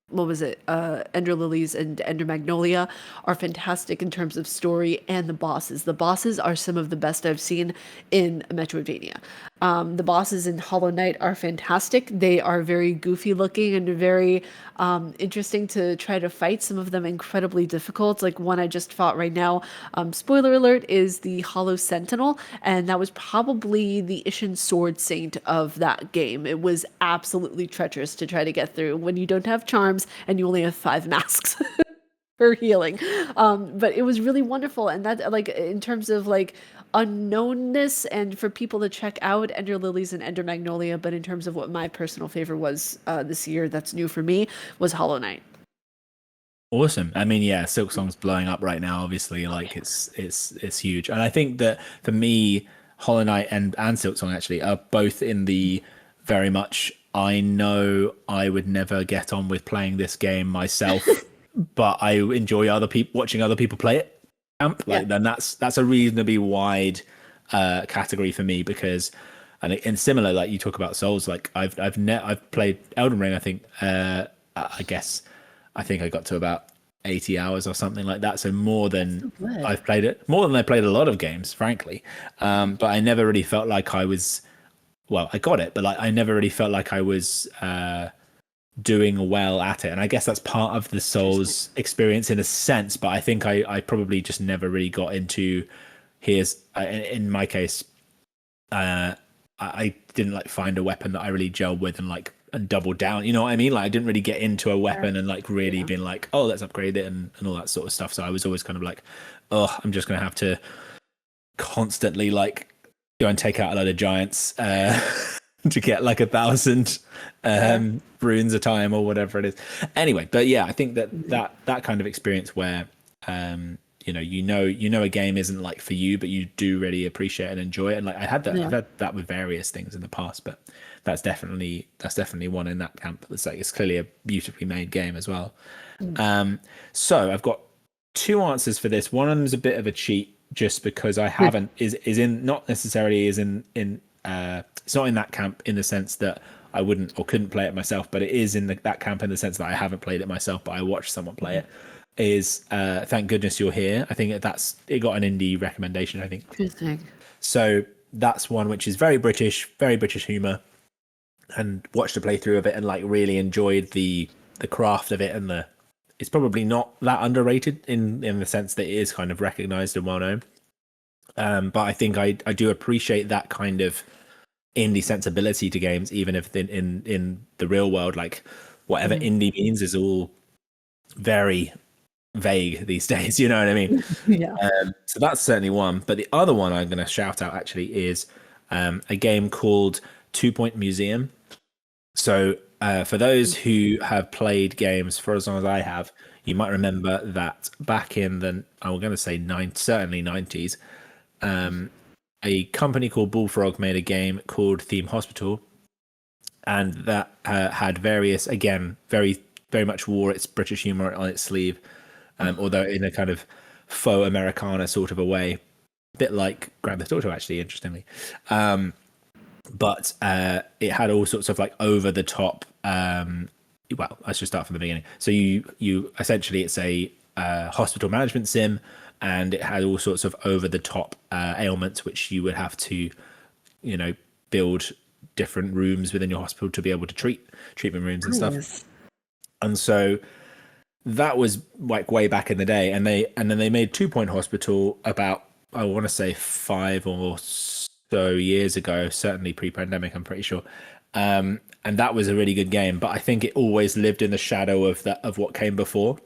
what was it? Ender Lilies and Ender Magnolia are fantastic in terms of story and the bosses. The bosses are some of the best I've seen in a Metroidvania. The bosses in Hollow Knight are fantastic. They are very goofy looking and very interesting to try to fight. Some of them incredibly difficult. Like one I just fought right now. Spoiler alert is the Hollow Sentinel, and that was probably the Ishin Sword Saint of that game. It was absolutely treacherous to try to get through when you don't have charms and you only have 5 masks. For healing. But it was really wonderful. And that, like, in terms of like unknownness and for people to check out Ender Lilies and Ender Magnolia, but in terms of what my personal favorite was this year that's new for me was Hollow Knight. Awesome. I mean, yeah, Silk Song's blowing up right now. Obviously, like it's huge, and I think that for me, Hollow Knight and Silk Song actually are both in the very much. I know I would never get on with playing this game myself, but I enjoy other people watching other people play it. Like Yeah. then that's a reasonably wide category for me because And similar, like you talk about Souls, like I've played Elden Ring. I think I guess I think I got to about 80 hours or something like that. So more than So good. I've played it, more than I played a lot of games, frankly. But I never really felt like I was. Well, I got it, but like I never really felt like I was doing well at it. And I guess that's part of the Interesting. Souls experience in a sense. But I think I probably just never really got into. Here's in my case, I didn't like find a weapon that I really gelled with and double down. You know what I mean? Like I didn't really get into a Fair. weapon and like really Yeah. being like, oh, let's upgrade it and all that sort of stuff. So I was always kind of like, oh, I'm just gonna have to constantly like go and take out a load of giants to get like 1,000 Fair. runes a time or whatever it is. Anyway, but yeah, I think that Mhm. that kind of experience where you know a game isn't like for you, but you do really appreciate and enjoy it. And like I've Yeah. had that with various things in the past, but that's definitely one in that camp. It's like it's clearly a beautifully made game as well. Mm. So I've got two answers for this. One of them is a bit of a cheat, just because I haven't is in not necessarily is in it's not in that camp in the sense that I wouldn't or couldn't play it myself, but it is in that camp in the sense that I haven't played it myself, but I watched someone play it. Is Thank Goodness You're Here. I think it got an indie recommendation, I think. Interesting. So that's one which is very British humor, and watched a playthrough of it and like really enjoyed the craft of it, and the it's probably not that underrated in the sense that it is kind of recognized and well known. But I think I do appreciate that kind of indie sensibility to games, even if in the real world, like whatever Mhm. indie means is all very vague these days. You know what I mean? Yeah. So that's certainly one. But the other one I'm going to shout out actually is a game called 2 Point Museum. So for those who have played games for as long as I have, you might remember that back in the I'm going to say certainly 90s, a company called Bullfrog made a game called Theme Hospital, and that had various, again, very much wore its British humor on its sleeve, although in a kind of faux Americana sort of a way, a bit like Grand Theft Auto, actually, interestingly. But it had all sorts of like over the top. Well, let's just start from the beginning. So you essentially it's a hospital management sim, and it had all sorts of over the top ailments which you would have to, you know, build different rooms within your hospital to be able to treat treatment rooms and stuff. Nice. And so that was like way back in the day, and then they made 2 Point Hospital about, I want to say, 5 or so years ago, certainly pre-pandemic, I'm pretty sure. And that was a really good game, but I think it always lived in the shadow of what came before.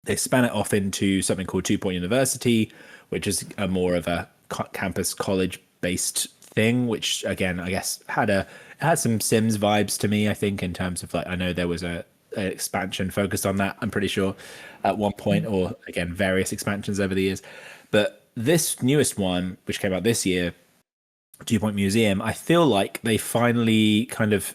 They span it off into something called 2 Point University, which is a more of a campus college based thing, which again I guess had some Sims vibes to me. I think in terms of like I know there was a expansion focused on that. I'm pretty sure at one point, or again various expansions over the years. But this newest one, which came out this year, 2 Point Museum, I feel like they finally kind of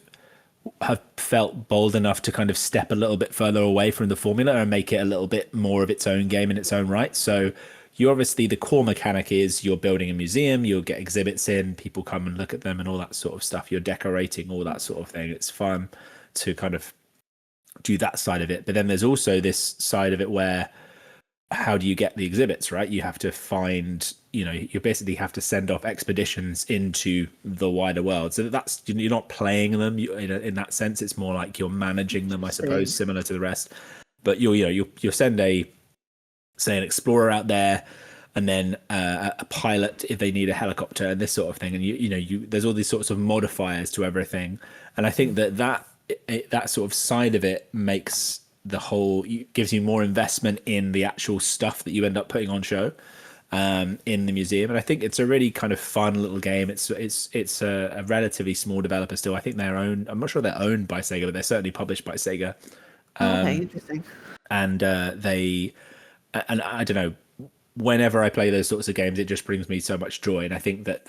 have felt bold enough to kind of step a little bit further away from the formula and make it a little bit more of its own game in its own right. So you obviously, the core mechanic is you're building a museum, you'll get exhibits in, people come and look at them and all that sort of stuff. You're decorating, all that sort of thing. It's fun to kind of do that side of it. But then there's also this side of it where how do you get the exhibits, right? You have to find, you basically have to send off expeditions into the wider world. So that's, you're not playing them in that sense. It's more like you're managing them, I suppose, Interesting. similar to the rest. But you'll send say an explorer out there, and then a pilot if they need a helicopter and this sort of thing. And there's all these sorts of modifiers to everything. And I think that sort of side of it makes the whole gives you more investment in the actual stuff that you end up putting on show in the museum. And I think it's a really kind of fun little game. It's a relatively small developer still. I think I'm not sure they're owned by Sega, but they're certainly published by Sega. Oh, okay, interesting. And and I don't know, whenever I play those sorts of games, it just brings me so much joy. And I think that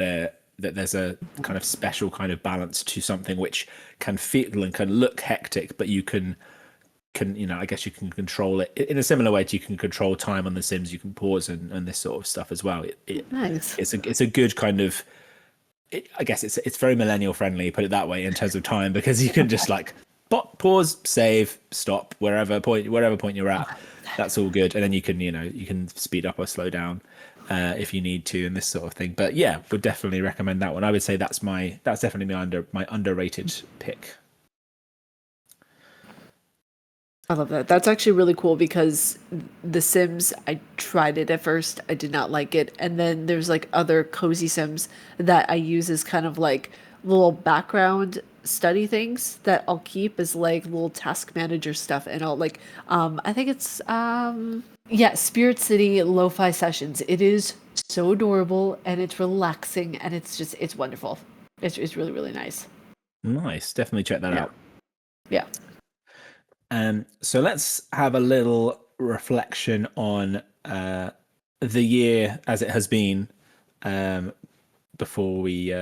there's a kind of special kind of balance to something which can feel and can look hectic, but you can I guess you can control it in a similar way to you can control time on the Sims. You can pause and this sort of stuff as well. Nice. It's a good kind of I guess it's very millennial friendly, put it that way, in terms of time, because you can just like pause, save, stop wherever point you're at. That's all good, and then you can you can speed up or slow down if you need to, and this sort of thing. But yeah, would definitely recommend that one. I would say that's definitely my underrated pick. I love that. That's actually really cool because The Sims, I tried it at first. I did not like it. And then there's like other cozy Sims that I use as kind of like little background study things that I'll keep as like little task manager stuff. And I'll like, I think it's, yeah, Spirit City Lo-Fi Sessions. It is so adorable and it's relaxing and it's just, it's wonderful. It's really, really nice. Nice, definitely check that Yeah. out. Yeah. So let's have a little reflection on the year as it has been before we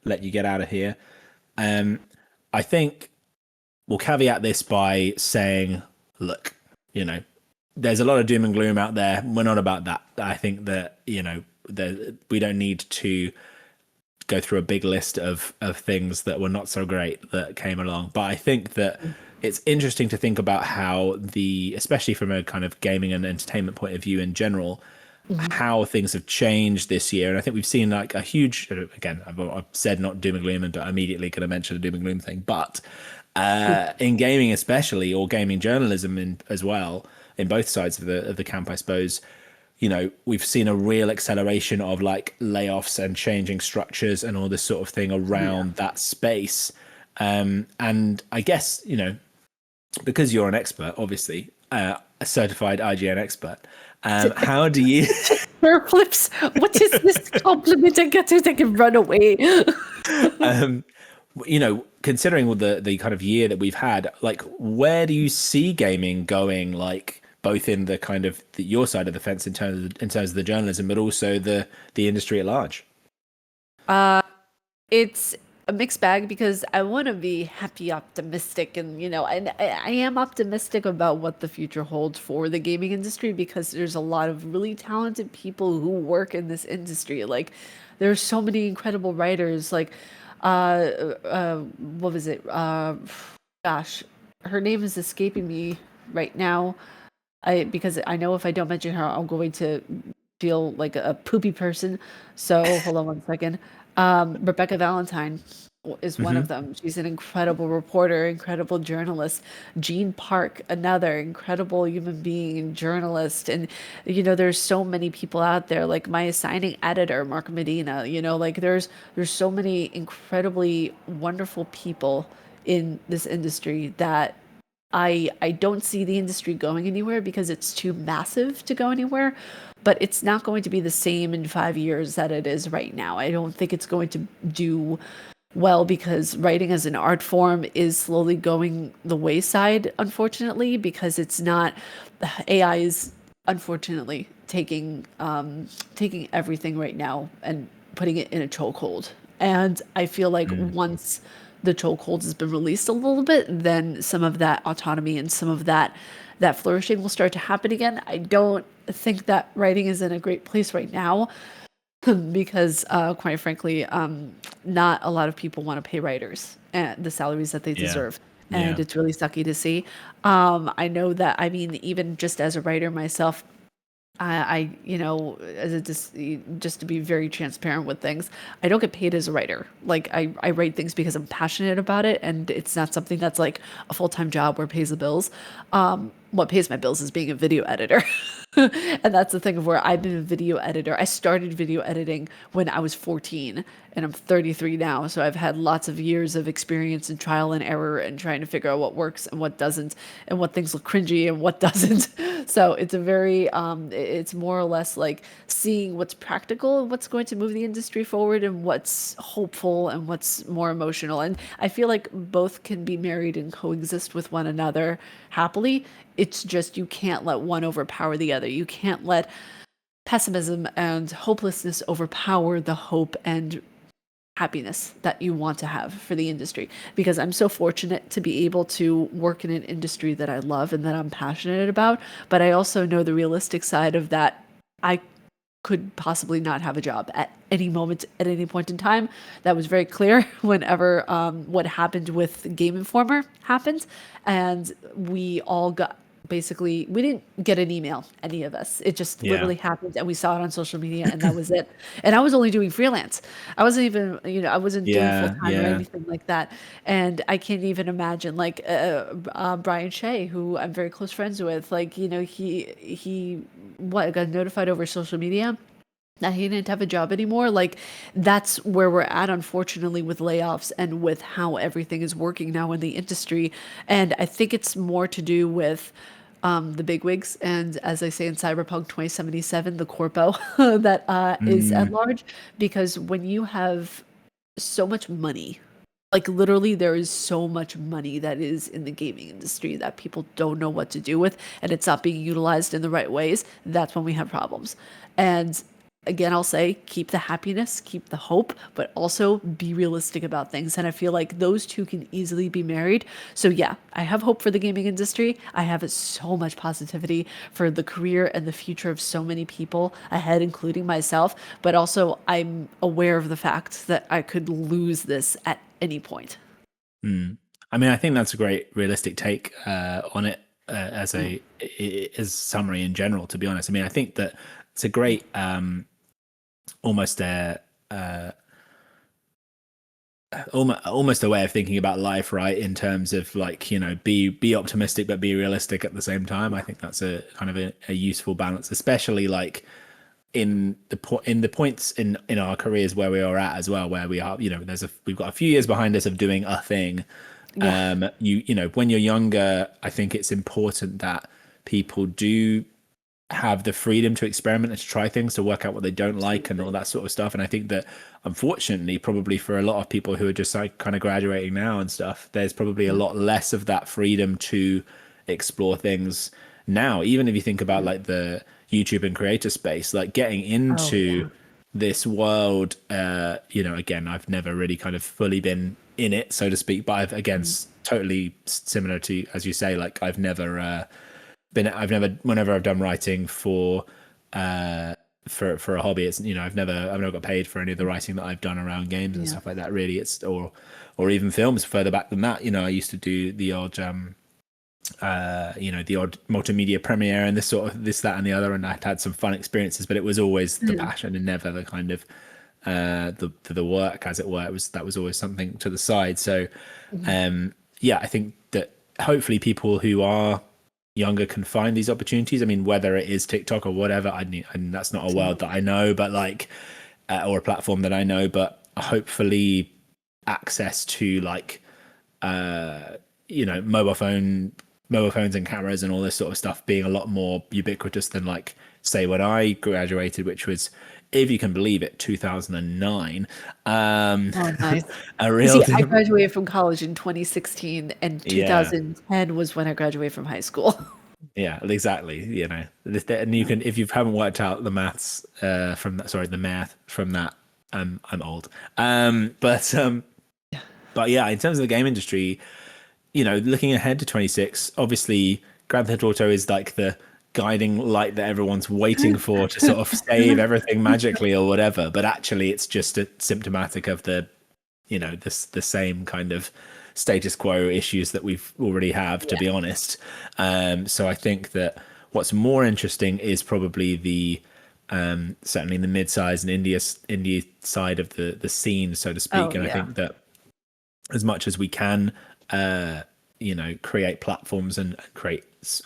let you get out of here. I think we'll caveat this by saying, look, there's a lot of doom and gloom out there. We're not about that. I think that, we don't need to go through a big list of things that were not so great that came along. But I think that it's interesting to think about how especially from a kind of gaming and entertainment point of view in general, how things have changed this year. And I think we've seen like a huge, again, I've said not doom and gloom, and I'm immediately going to mention a doom and gloom thing, but in gaming especially, or gaming journalism as well, in both sides of the camp, I suppose, we've seen a real acceleration of like layoffs and changing structures and all this sort of thing around that space. And I guess, because you're an expert, obviously, a certified IGN expert, how do you... Hair flips. What is this compliment I get to take and run away? Considering the kind of year that we've had, like, where do you see gaming going, like, both in the kind of your side of the fence in terms of the journalism, but also the industry at large? It's a mixed bag because I want to be happy, optimistic, and and I am optimistic about what the future holds for the gaming industry because there's a lot of really talented people who work in this industry. Like, there's so many incredible writers. Like, what was it? Gosh, her name is escaping me right now. Because I know if I don't mention her, I'm going to feel like a poopy person. So hold on one second. Rebecca Valentine is one of them. She's an incredible reporter, incredible journalist. Jean Park, another incredible human being and journalist. And there's so many people out there. Like my assigning editor, Mark Medina. Like there's so many incredibly wonderful people in this industry that I don't see the industry going anywhere because it's too massive to go anywhere, but it's not going to be the same in 5 years that it is right now. I don't think it's going to do well because writing as an art form is slowly going the wayside, unfortunately, because it's not AI is unfortunately taking everything right now and putting it in a chokehold. And I feel like once the chokehold has been released a little bit, then some of that autonomy and some of that flourishing will start to happen again. I don't think that writing is in a great place right now because, quite frankly, not a lot of people want to pay writers the salaries that they deserve. And it's really sucky to see. I know that, I mean, even just as a writer myself, as just to be very transparent with things, I don't get paid as a writer. Like I write things because I'm passionate about it, and it's not something that's like a full-time job where it pays the bills. What pays my bills is being a video editor. And that's the thing of where I've been a video editor. I started video editing when I was 14 and I'm 33 now. So I've had lots of years of experience and trial and error and trying to figure out what works and what doesn't and what things look cringy and what doesn't. So it's a very, it's more or less like seeing what's practical and what's going to move the industry forward and what's hopeful and what's more emotional. And I feel like both can be married and coexist with one another happily. It's just you can't let one overpower the other. You can't let pessimism and hopelessness overpower the hope and happiness that you want to have for the industry. Because I'm so fortunate to be able to work in an industry that I love and that I'm passionate about. But I also know the realistic side of that. I could possibly not have a job at any moment, at any point in time. That was very clear whenever what happened with Game Informer happened. And we all got basically, we didn't get an email, any of us. It just Yeah. literally happened and we saw it on social media and that was it. And I was only doing freelance. I wasn't even, I wasn't doing full Yeah. time or Yeah. anything like that. And I can't even imagine like Brian Shea, who I'm very close friends with, like, he what got notified over social media that he didn't have a job anymore. Like, that's where we're at, unfortunately, with layoffs and with how everything is working now in the industry. And I think it's more to do with the bigwigs, and as I say in Cyberpunk 2077, the corpo that is at Mm, large. Because when you have so much money, like literally there is so much money that is in the gaming industry that people don't know what to do with, and it's not being utilized in the right ways, that's when we have problems. And again, I'll say keep the happiness, keep the hope, but also be realistic about things. And I feel like those two can easily be married. So yeah, I have hope for the gaming industry. I have so much positivity for the career and the future of so many people ahead, including myself. But also, I'm aware of the fact that I could lose this at any point. mm. I mean, I think that's a great realistic take on it as Mm. as summary in general. To be honest, I mean, I think that it's a great almost almost a way of thinking about life, right? In terms of like, be optimistic but be realistic at the same time. I think that's a kind of a useful balance, especially like in the points in our careers where we are at as well, where we are, we've got a few years behind us of doing a thing. Yeah. When you're younger, I think it's important that people do have the freedom to experiment and to try things, to work out what they don't like and all Absolutely. that sort of stuff. And I think that unfortunately, probably for a lot of people who are just like kind of graduating now and stuff, there's probably a Yeah. lot less of that freedom to explore things now. Even if you think about Yeah. like the YouTube and creator space, like getting Oh into yeah. this world, again, I've never really kind of fully been in it, so to speak, but I've, again, Mm. totally similar to, as you say, like I've never, whenever I've done writing for a hobby, it's, I've never got paid for any of the writing that I've done around games and Yeah. stuff like that, really. It's or even films further back than that. I used to do the odd multimedia premiere and this sort of this, that, and the other, and I'd had some fun experiences, but it was always the Yeah. passion and never the kind of the work, as it were. That was always something to the side. So Mhm. yeah, I think that hopefully people who are younger can find these opportunities. I mean, whether it is TikTok or whatever, and that's not a world that Absolutely. I know, but like, or a platform that I know, but hopefully access to like, mobile phones and cameras and all this sort of stuff being a lot more ubiquitous than like, say, when I graduated, which was, if you can believe it, 2009. Oh, nice. A You real see, I thing. graduated from college in 2016, and Yeah. 2010 was when I graduated from high school. Yeah, exactly. And you can, if you haven't worked out the maths the math from that, I'm old. But yeah, in terms of the game industry, looking ahead to 26, obviously Grand Theft Auto is like the guiding light that everyone's waiting for to sort of save everything magically or whatever. But actually, it's just a symptomatic of the same kind of status quo issues that we've already have, to Yeah. be honest. So I think that what's more interesting is probably the certainly in the mid-size and indie side of the scene, so to speak. Oh, And I yeah. think that as much as we can, create platforms and create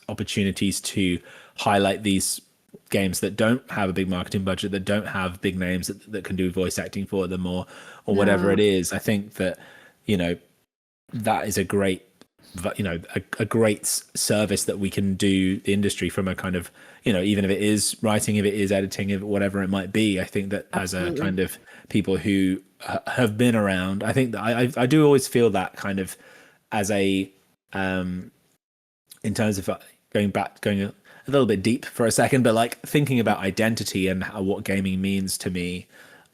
opportunities to highlight these games that don't have a big marketing budget, that don't have big names that can do voice acting for them, or whatever No. it is. I think that you know that is a great a great service that we can do the industry from a kind of, even if it is writing, if it is editing, if whatever it might be. I think that as a Absolutely. kind of people who have been around, I think that I do always feel that kind of as a in terms of going a little bit deep for a second, but like thinking about identity and what gaming means to me.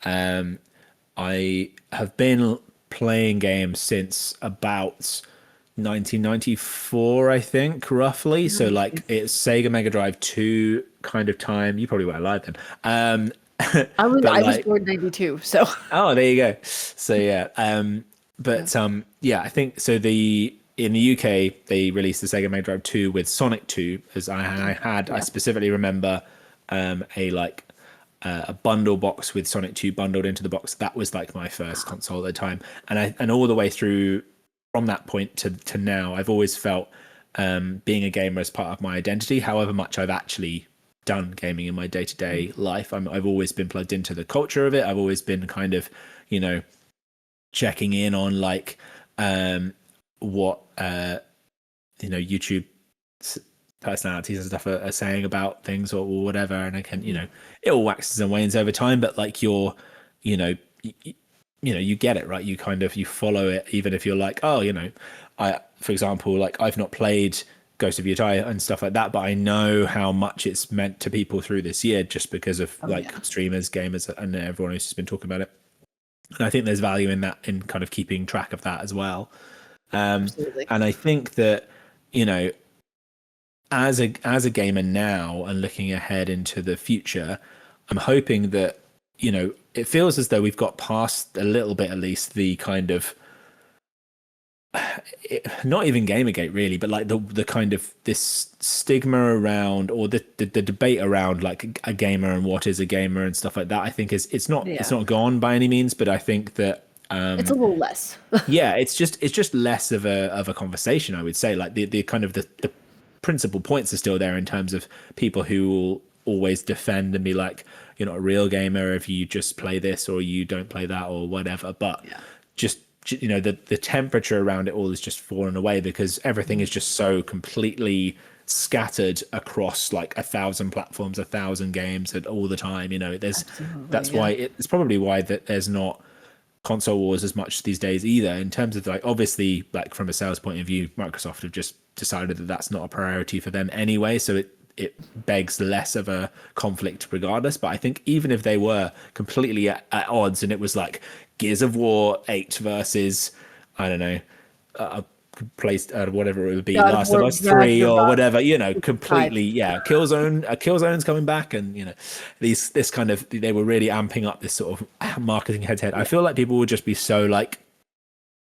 I have been playing games since about 1994, I think, roughly. So like Nice. it's Sega Mega Drive 2 kind of time. You probably weren't alive then. But I was like, born 92, so oh, there you go. So yeah, yeah. yeah, I think so. The in the UK they released the Sega Mega Drive 2 with Sonic 2, as I Yeah. specifically remember a like a bundle box with Sonic 2 bundled into the box. That was like my first console at the time, and all the way through from that point to now, I've always felt being a gamer as part of my identity. However much I've actually done gaming in my day to day life, I've always been plugged into the culture of it. I've always been kind of, you know, checking in on like what YouTube personalities and stuff are saying about things or whatever, and I can, it all waxes and wanes over time, but like you know you get it, right? You kind of you follow it, even if you're like, oh, I, for example, like I've not played Ghost of Yotei and stuff like that, but I know how much it's meant to people through this year just because of Oh like yeah. streamers, gamers, and everyone who's just been talking about it. And I think there's value in that, in kind of keeping track of that as well. Absolutely. And I think that, you know, as a gamer now and looking ahead into the future, I'm hoping that, it feels as though we've got past a little bit, at least, the kind of not even Gamergate really, but like the kind of this stigma around, or the debate around like a gamer and what is a gamer and stuff like that. I think is it's Yeah. not gone by any means, but I think that It's a little less. yeah, it's just less of a conversation, I would say. Like the kind of the principal points are still there in terms of people who will always defend and be like, you're not a real gamer if you just play this or you don't play that or whatever. But Yeah. just, the temperature around it all is just fallen away because everything Mhm. is just so completely scattered across like 1,000 platforms, 1,000 games at all the time. Absolutely. That's why Yeah. it's probably why that there's not console wars as much these days either, in terms of like, obviously, like from a sales point of view, Microsoft have just decided that that's not a priority for them anyway, so it begs less of a conflict regardless. But I think even if they were completely at odds and it was like Gears of War 8 versus, I don't know, placed whatever it would be, God of Last of War Us 3 or Ragnarok whatever, tied. completely, yeah, Killzone's coming back, and this kind of, they were really amping up this sort of marketing head to head. I Yeah. feel like people would just be so like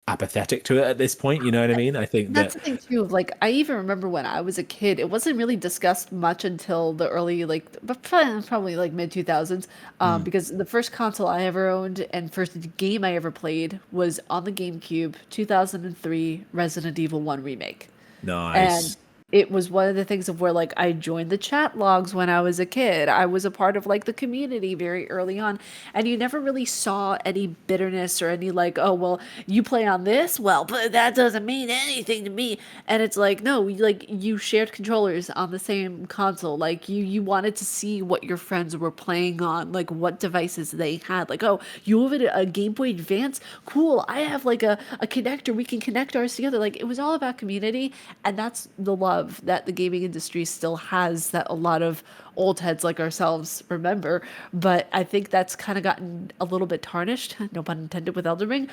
apathetic to it at this point, you know what I mean? I think That's that the thing too. Like I even remember when I was a kid, it wasn't really discussed much until the early but probably like mid 2000s. mm, Because the first console I ever owned and first game I ever played was on the GameCube, 2003 Resident Evil 1 remake. And nice. it was one of the things of where like I joined the chat logs when I was a kid. I was a part of like the community very early on, and you never really saw any bitterness or any like, oh well, you play on this, well, but that doesn't mean anything to me. And it's like, no, like you shared controllers on the same console. Like you wanted to see what your friends were playing on, like what devices they had. Like, oh, you have a Game Boy Advance? Cool. I have like a connector. We can connect ours together. Like it was all about community, and that's the love that the gaming industry still has that a lot of old heads like ourselves remember. But I think that's kind of gotten a little bit tarnished, no pun intended, with Elden Ring,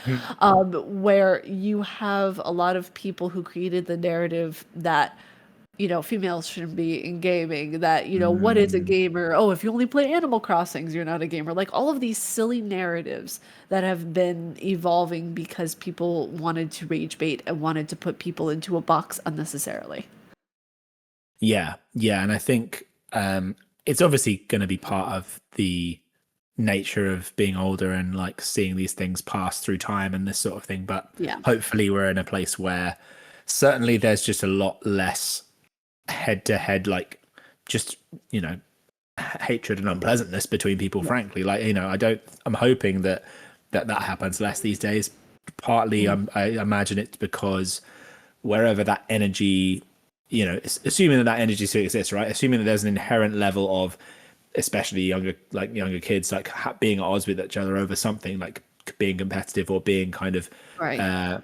where you have a lot of people who created the narrative that females shouldn't be in gaming, that, what is a Mm. gamer? Oh, if you only play Animal Crossings, you're not a gamer. Like all of these silly narratives that have been evolving because people wanted to rage bait and wanted to put people into a box unnecessarily. Yeah, yeah, and I think it's obviously going to be part of the nature of being older and like seeing these things pass through time and this sort of thing. But Yeah. hopefully, we're in a place where certainly there's just a lot less head to head, like just hatred and unpleasantness between people. Yeah. Frankly, like I'm hoping that happens less these days. Partly, Mhm. I imagine it's because wherever that energy, assuming that energy still exists, right? Assuming that there's an inherent level of, especially younger kids, like being at odds with each other over something, like being competitive or being kind of Right.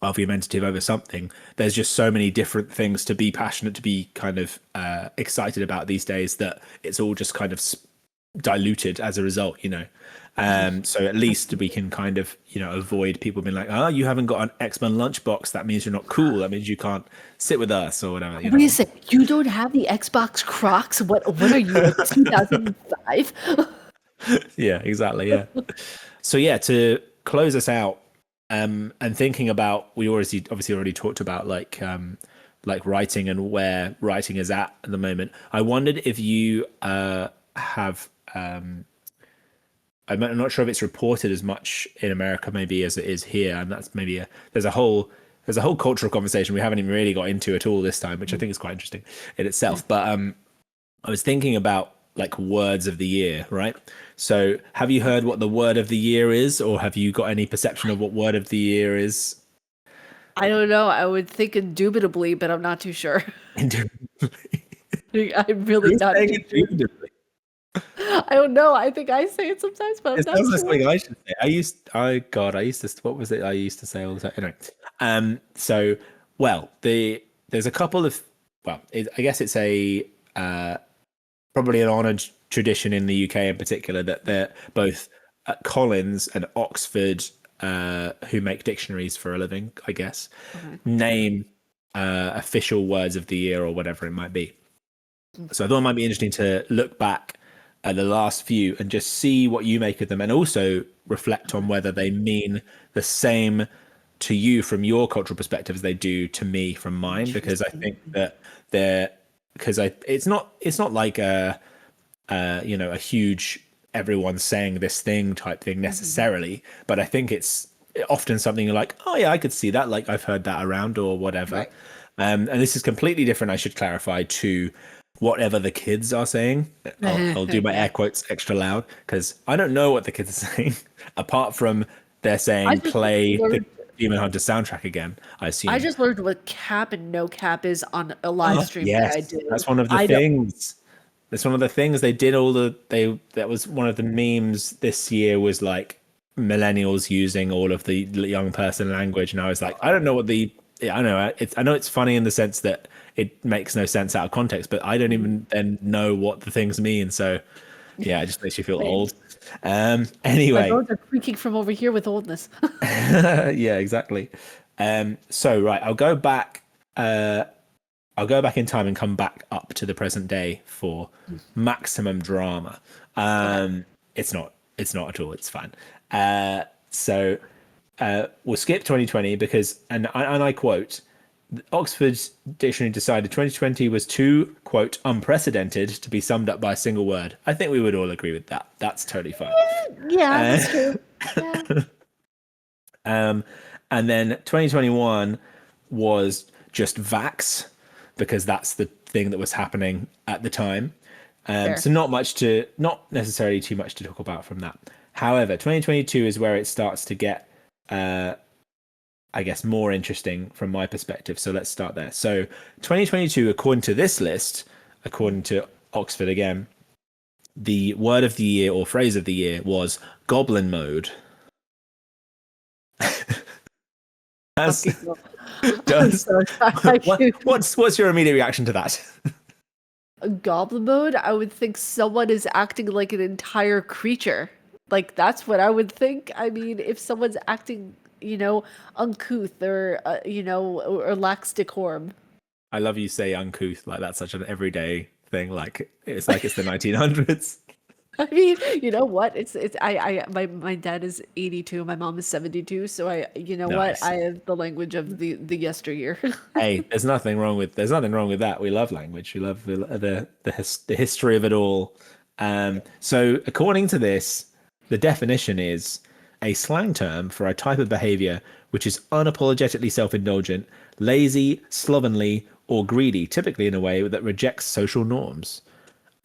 argumentative over something. There's just so many different things to be passionate, to be kind of excited about these days, that it's all just kind of diluted as a result, so at least we can kind of, avoid people being like, oh, you haven't got an X-Men lunchbox, that means you're not cool, that means you can't sit with us or whatever, Wait a second, you don't have the Xbox Crocs? What are you, like 2005? Yeah, exactly, yeah. So yeah, to close us out, and thinking about, we obviously already talked about like writing and where writing is at the moment. I wondered if you have I'm not sure if it's reported as much in America maybe as it is here, and that's maybe there's a whole cultural conversation we haven't even really got into at all this time, which I think is quite interesting in itself. But I was thinking about like words of the year, right? So have you heard what the word of the year is, or have you got any perception of what word of the year is? I don't know. I would think indubitably, but I'm not too sure. I'm really Who's not saying too sure. indubitably? I don't know. I think I say it sometimes, but I'm It not sounds like sure. something I should say. I used to, what was it I used to say all the time? Anyway, so, well, there's a couple of, well, I guess it's probably an honoured tradition in the UK in particular that they're both at Collins and Oxford, who make dictionaries for a living, I guess, Okay. name official words of the year or whatever it might be. So I thought it might be interesting to look back at the last few and just see what you make of them, and also reflect on whether they mean the same to you from your cultural perspective as they do to me from mine. Because I think Interesting. that they're because I it's not like a huge everyone's saying this thing type thing Mhm. necessarily, but I think it's often something you're like, oh yeah, I could see that, like I've heard that around or whatever. Right. And this is completely different, I should clarify, to whatever the kids are saying. I'll do my Yeah. air quotes extra loud because I don't know what the kids are saying apart from they're I saying just play the learned Demon Hunter soundtrack again, I I assume. just learned what cap and no cap is on a live stream that I Yes, did. that's one of the I don't things. That's one of the things they did. That was one of the memes this year, was like millennials using all of the young person language, and I was like, I don't know what the yeah, I know it's funny in the sense that it makes no sense out of context, but I don't Mhm. even then know what the things mean. So yeah, it just makes you feel Same. old. My Anyway, bones are creaking from over here with oldness. yeah, exactly. So right, I'll go back in time and come back up to the present day for maximum drama. Okay. It's not at all. It's fine. So we'll skip 2020 because, and I quote, Oxford's dictionary decided 2020 was too, quote, unprecedented to be summed up by a single word. I think we would all agree with that. That's totally fine. Yeah, Uh, that's true. Yeah. Um, and then 2021 was just Vax because that's the thing that was happening at the time. Fair. So not necessarily too much to talk about from that. However, 2022 is where it starts to get, I guess, more interesting from my perspective. So let's start there. So 2022, according to this list, according to Oxford again, the word of the year or phrase of the year was goblin mode. As Okay, well, I'm does sorry. I what's your immediate reaction to that? Goblin mode, I would think someone is acting like an entire creature. Like that's what I would think. I mean, if someone's acting, uncouth or or lacks decorum. I love you say uncouth, like that's such an everyday thing. Like it's the 1900s. I mean, you know what? It's my dad is 82, my mom is 72, so you know what? Nice. I have the language of the yesteryear. Hey, there's nothing wrong with that. We love language. We love the history of it all. So according to this, the definition is a slang term for a type of behavior which is unapologetically self-indulgent, lazy, slovenly, or greedy, typically in a way that rejects social norms.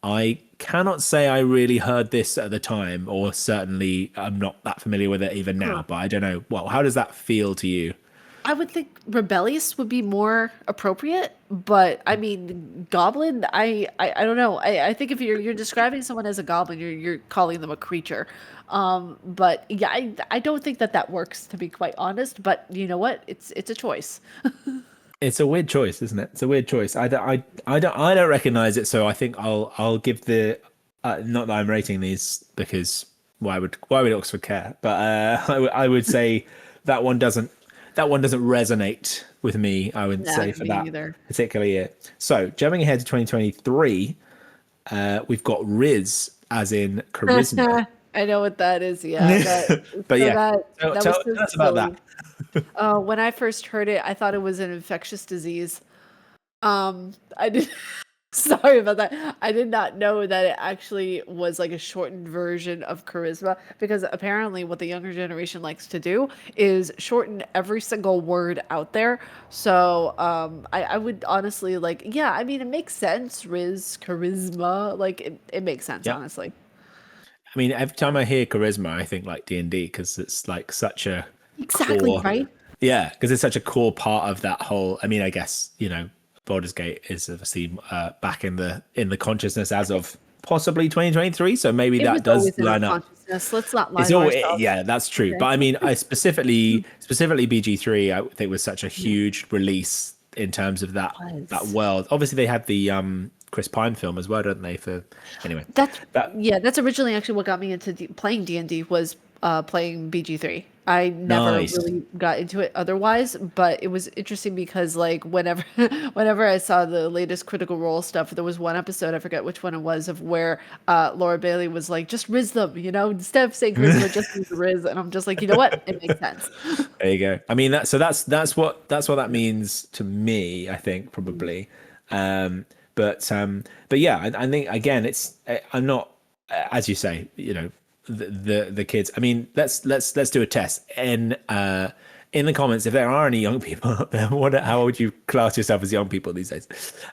I cannot say I really heard this at the time, or certainly I'm not that familiar with it even Huh. now, but I don't know. Well, how does that feel to you? I would think rebellious would be more appropriate, but I mean, goblin, I don't know. I think if you're describing someone as a goblin, you're calling them a creature. But yeah, I don't think that that works, to be quite honest. But you know what? It's a choice. It's a weird choice, isn't it? It's a weird choice. I don't recognize it, so I think I'll give not that I'm rating these because why would Oxford care? But I would say that one doesn't resonate with me. I would Nah, say for me that either. particular year. So jumping ahead to 2023, we've got Riz as in charisma. I know what that is. Yeah, that But so yeah, that tell, that was so tell us about that. silly. When I first heard it, I thought it was an infectious disease. I did. Sorry about that. I did not know that it actually was like a shortened version of charisma because apparently what the younger generation likes to do is shorten every single word out there. So I would honestly like, yeah, I mean, it makes sense. Riz, charisma, like it makes sense, Yeah. honestly. I mean, every time I hear charisma, I think like D&D because it's like such a Exactly, core. right? Yeah, because it's such a core part of that whole. I mean, I guess Baldur's Gate is obviously back in the consciousness as of possibly 2023. So maybe It was that does always in our line up. consciousness. Let's not lie It's to all ourselves. yeah, that's true. Okay. But I mean, I specifically BG3, I think was such a huge release in terms of that Was. world. Obviously, they had the Chris Pine film as well, don't they? For anyway, That's that yeah, that's originally actually what got me into playing D&D was playing BG3. I never nice. really got into it otherwise, but it was interesting because like whenever whenever I saw the latest Critical Role stuff, there was one episode, I forget which one it was, of where Laura Bailey was like, just Riz them, instead of saying charisma, just use Riz. And I'm just like, you know what? It makes sense. There you go. I mean that's what that means to me. I think probably, um, but yeah, I think again, I'm not as you say. The kids. I mean, let's do a test in the comments if there are any young people out there. How would you class yourself as young people these days?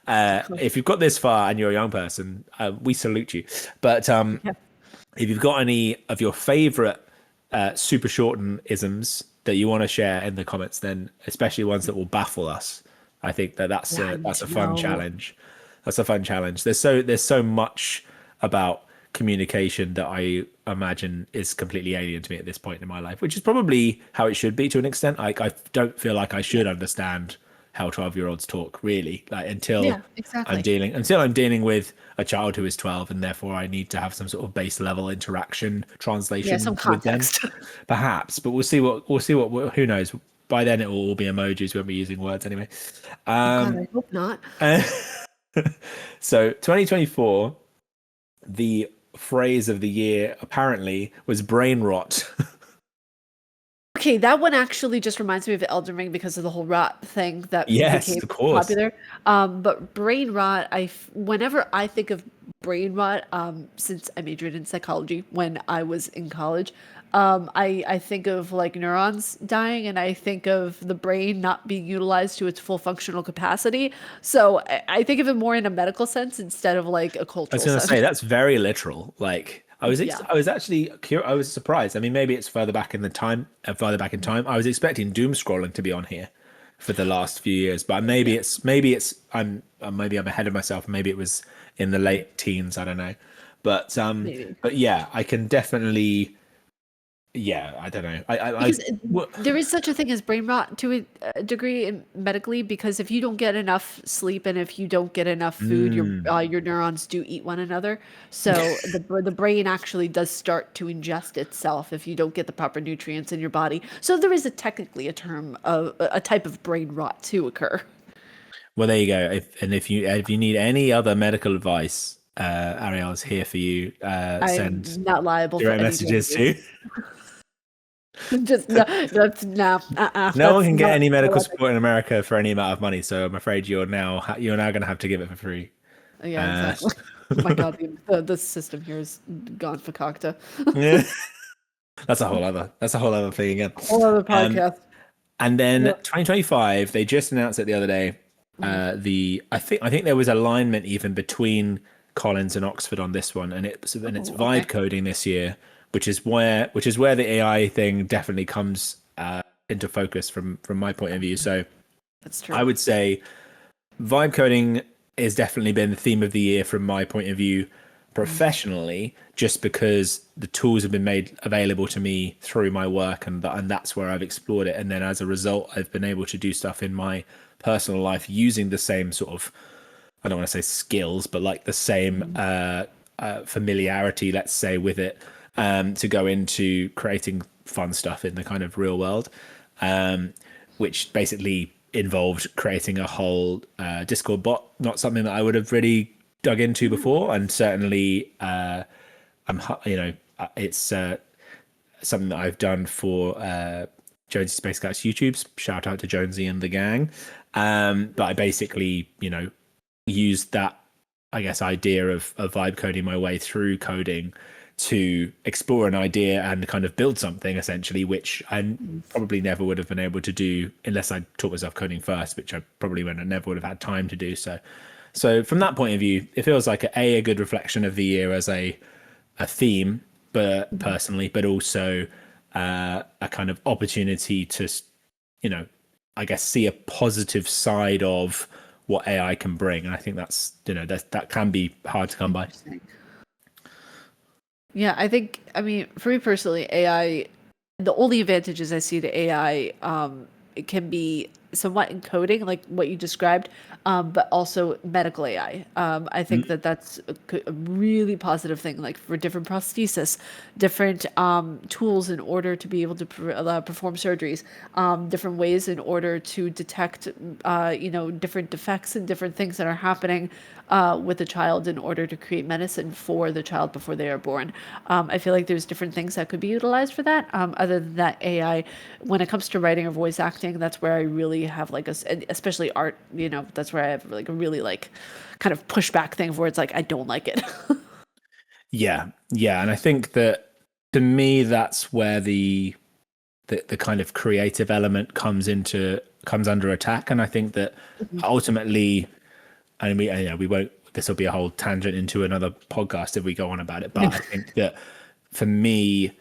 If you've got this far and you're a young person, we salute you. But Yeah. if you've got any of your favorite super shortened isms that you want to share in the comments, then especially ones that will baffle us, I think that's Yeah, I need that's a to fun know. challenge. That's a fun challenge. There's so much about communication that I imagine is completely alien to me at this point in my life, which is probably how it should be to an extent. I don't feel like I Yeah. should understand how 12-year-olds talk really, like until Yeah, exactly. I'm dealing with a child who is 12 and therefore I need to have some sort of base level interaction Yeah, some translation with them context. perhaps, but we'll see what who knows. By then it will all be emojis, we won't be using words anyway. Oh God, I hope not. So 2024, the phrase of the year apparently was brain rot. Okay, that one actually just reminds me of Elden Ring because of the whole rot thing that Yes, became of course. popular. But brain rot, whenever I think of brain rot, since I majored in psychology when I was in college, I think of like neurons dying and I think of the brain not being utilized to its full functional capacity. So I think of it more in a medical sense instead of like a I was cultural going to sense. say that's very literal. Like Yeah. I was actually I was surprised. I mean, maybe it's further back in the time, further back in time. I was expecting doom scrolling to be on here for the last few years, but Yeah, maybe it's maybe I'm ahead of myself. Maybe it was in the late teens. I don't know, but maybe. yeah, I can definitely. Yeah, I don't know. Because What? there is such a thing as brain rot to a degree medically, because if you don't get enough sleep and if you don't get enough food, Mm. your neurons do eat one another. So the brain actually does start to ingest itself if you don't get the proper nutrients in your body. So there is technically a term of a type of brain rot to occur. Well, there you go. If you need any other medical advice, Ariel's here for you. Send I'm not liable for direct anything I messages do. to. Just no, that's no, No one that's can get not any medical what I support in America for any amount of money, so I'm afraid you're now going to have to give it for free. Yeah, Uh, exactly. Oh my God, the system here is gone for cocta. yeah, that's a whole other thing again. Whole other Um, podcast. and then Yeah. 2025, they just announced it the other day. Mhm. I think there was alignment even between Collins and Oxford on this one, and it's Oh, okay. vibe coding this year, which is where the AI thing definitely comes into focus from my point of view. So That's I true. would say vibe coding has definitely been the theme of the year from my point of view Mhm. professionally, just because the tools have been made available to me through my work, and that's where I've explored it. And then as a result, I've been able to do stuff in my personal life using the same sort of, I don't want to say skills, but like the same Mhm. familiarity, let's say, with it, to go into creating fun stuff in the kind of real world, which basically involved creating a whole Discord bot. Not something that I would have really dug into before, and certainly it's something that I've done for Jonesy Space Scouts YouTube's. Shout out to Jonesy and the gang. But I basically, used that, I guess, idea of vibe coding my way through coding to explore an idea and kind of build something essentially, which I probably never would have been able to do unless I taught myself coding first, which I probably never would have had time to do. So from that point of view, it feels like a good reflection of the year as a theme, but personally, but also a kind of opportunity to, I guess, see a positive side of what AI can bring. And I think that's, that can be hard to come by. Yeah, I mean, for me personally, AI, the only advantages I see to AI, it can be somewhat in coding, like what you described, but also medical AI. I think that that's a really positive thing, like for different prosthesis, different tools in order to be able to perform surgeries, different ways in order to detect, different defects and different things that are happening with the child in order to create medicine for the child before they are born. I feel like there's different things that could be utilized for that. Other than that, AI, when it comes to writing or voice acting, that's where I really have like especially art, that's where I have like a really like kind of pushback thing where it's like, I don't like it. Yeah. Yeah. And I think that to me, that's where the kind of creative element comes under attack. And I think that ultimately, and we won't, this will be a whole tangent into another podcast if we go on about it. But I think that for me,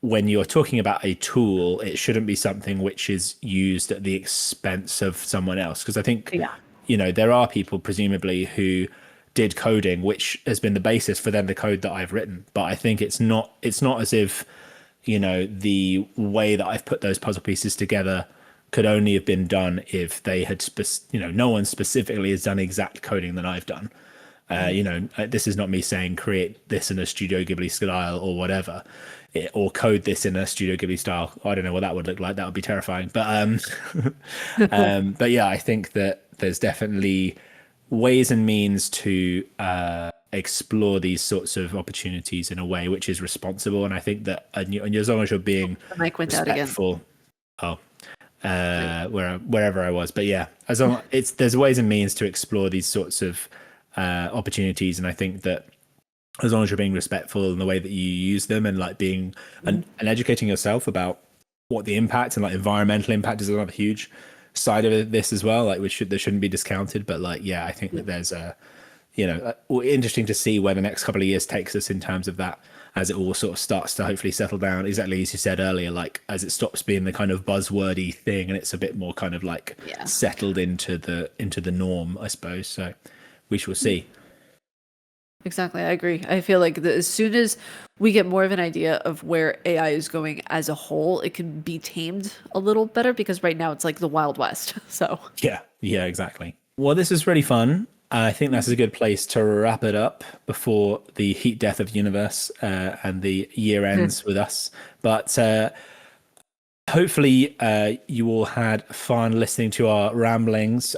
when you're talking about a tool, it shouldn't be something which is used at the expense of someone else. Because I think, Yeah. there are people presumably who did coding, which has been the basis for then the code that I've written. But I think it's not as if, the way that I've put those puzzle pieces together could only have been done if they had, no one specifically has done exact coding that I've done. This is not me saying create this in a Studio Ghibli style or whatever, or code this in a Studio Ghibli style. I don't know what that would look like. That would be terrifying. But but yeah, I think that there's definitely ways and means to explore these sorts of opportunities in a way which is responsible. And I think that and as long as you're being The mic went out again. respectful, wherever I was, but yeah, as long there's ways and means to explore these sorts of opportunities, and I think that as long as you're being respectful in the way that you use them and like being and educating yourself about what the impact and like environmental impact is another huge side of this as well, like there shouldn't be discounted. But like, yeah, I think that there's interesting to see where the next couple of years takes us in terms of that, as it all sort of starts to hopefully settle down, exactly as you said earlier, like as it stops being the kind of buzzwordy thing and it's a bit more kind of like settled into the norm, I suppose. So we shall see. Exactly, I agree. I feel like as soon as we get more of an idea of where AI is going as a whole, it can be tamed a little better, because right now it's like the Wild West. So Yeah, exactly. Well, this is really fun. I think that's a good place to wrap it up before the heat death of the universe and the year ends with us. But hopefully you all had fun listening to our ramblings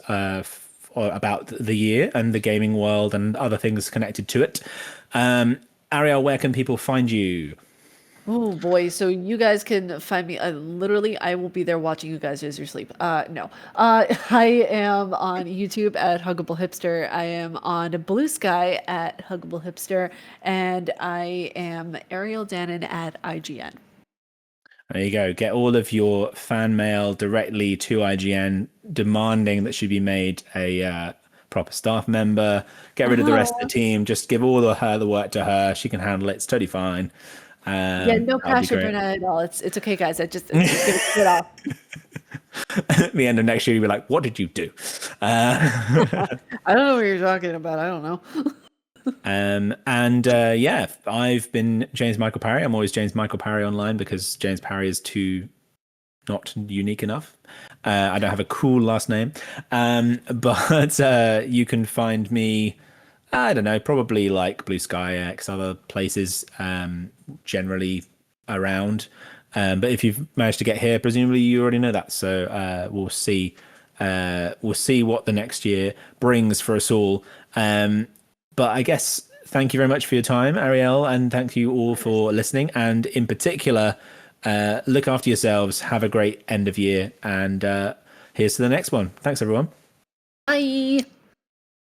about the year and the gaming world and other things connected to it. Arielle, where can people find you? Oh boy, so you guys can find me. Literally, I will be there watching you guys as you sleep. No, I am on YouTube at Huggable Hipster. I am on Blue Sky at Huggable Hipster, and I am Ariel Dannon at IGN. There you go. Get all of your fan mail directly to IGN, demanding that she be made a proper staff member. Get rid of the rest of the team. Just give all of her the work to her. She can handle it. It's totally fine. Yeah, no passion for that at all. It's okay, guys. Just give it off. At the end of next year, you'll be like, "What did you do?" I don't know what you're talking about. I don't know. Yeah, I've been James Michael Parry. I'm always James Michael Parry online because James Parry is too not unique enough. I don't have a cool last name. But you can find me I don't know, probably like Blue Sky X, other places generally around. But if you've managed to get here, presumably you already know that. So we'll see. We'll see what the next year brings for us all. But I guess thank you very much for your time, Arielle, and thank you all for listening. And in particular, look after yourselves. Have a great end of year, and here's to the next one. Thanks, everyone. Bye.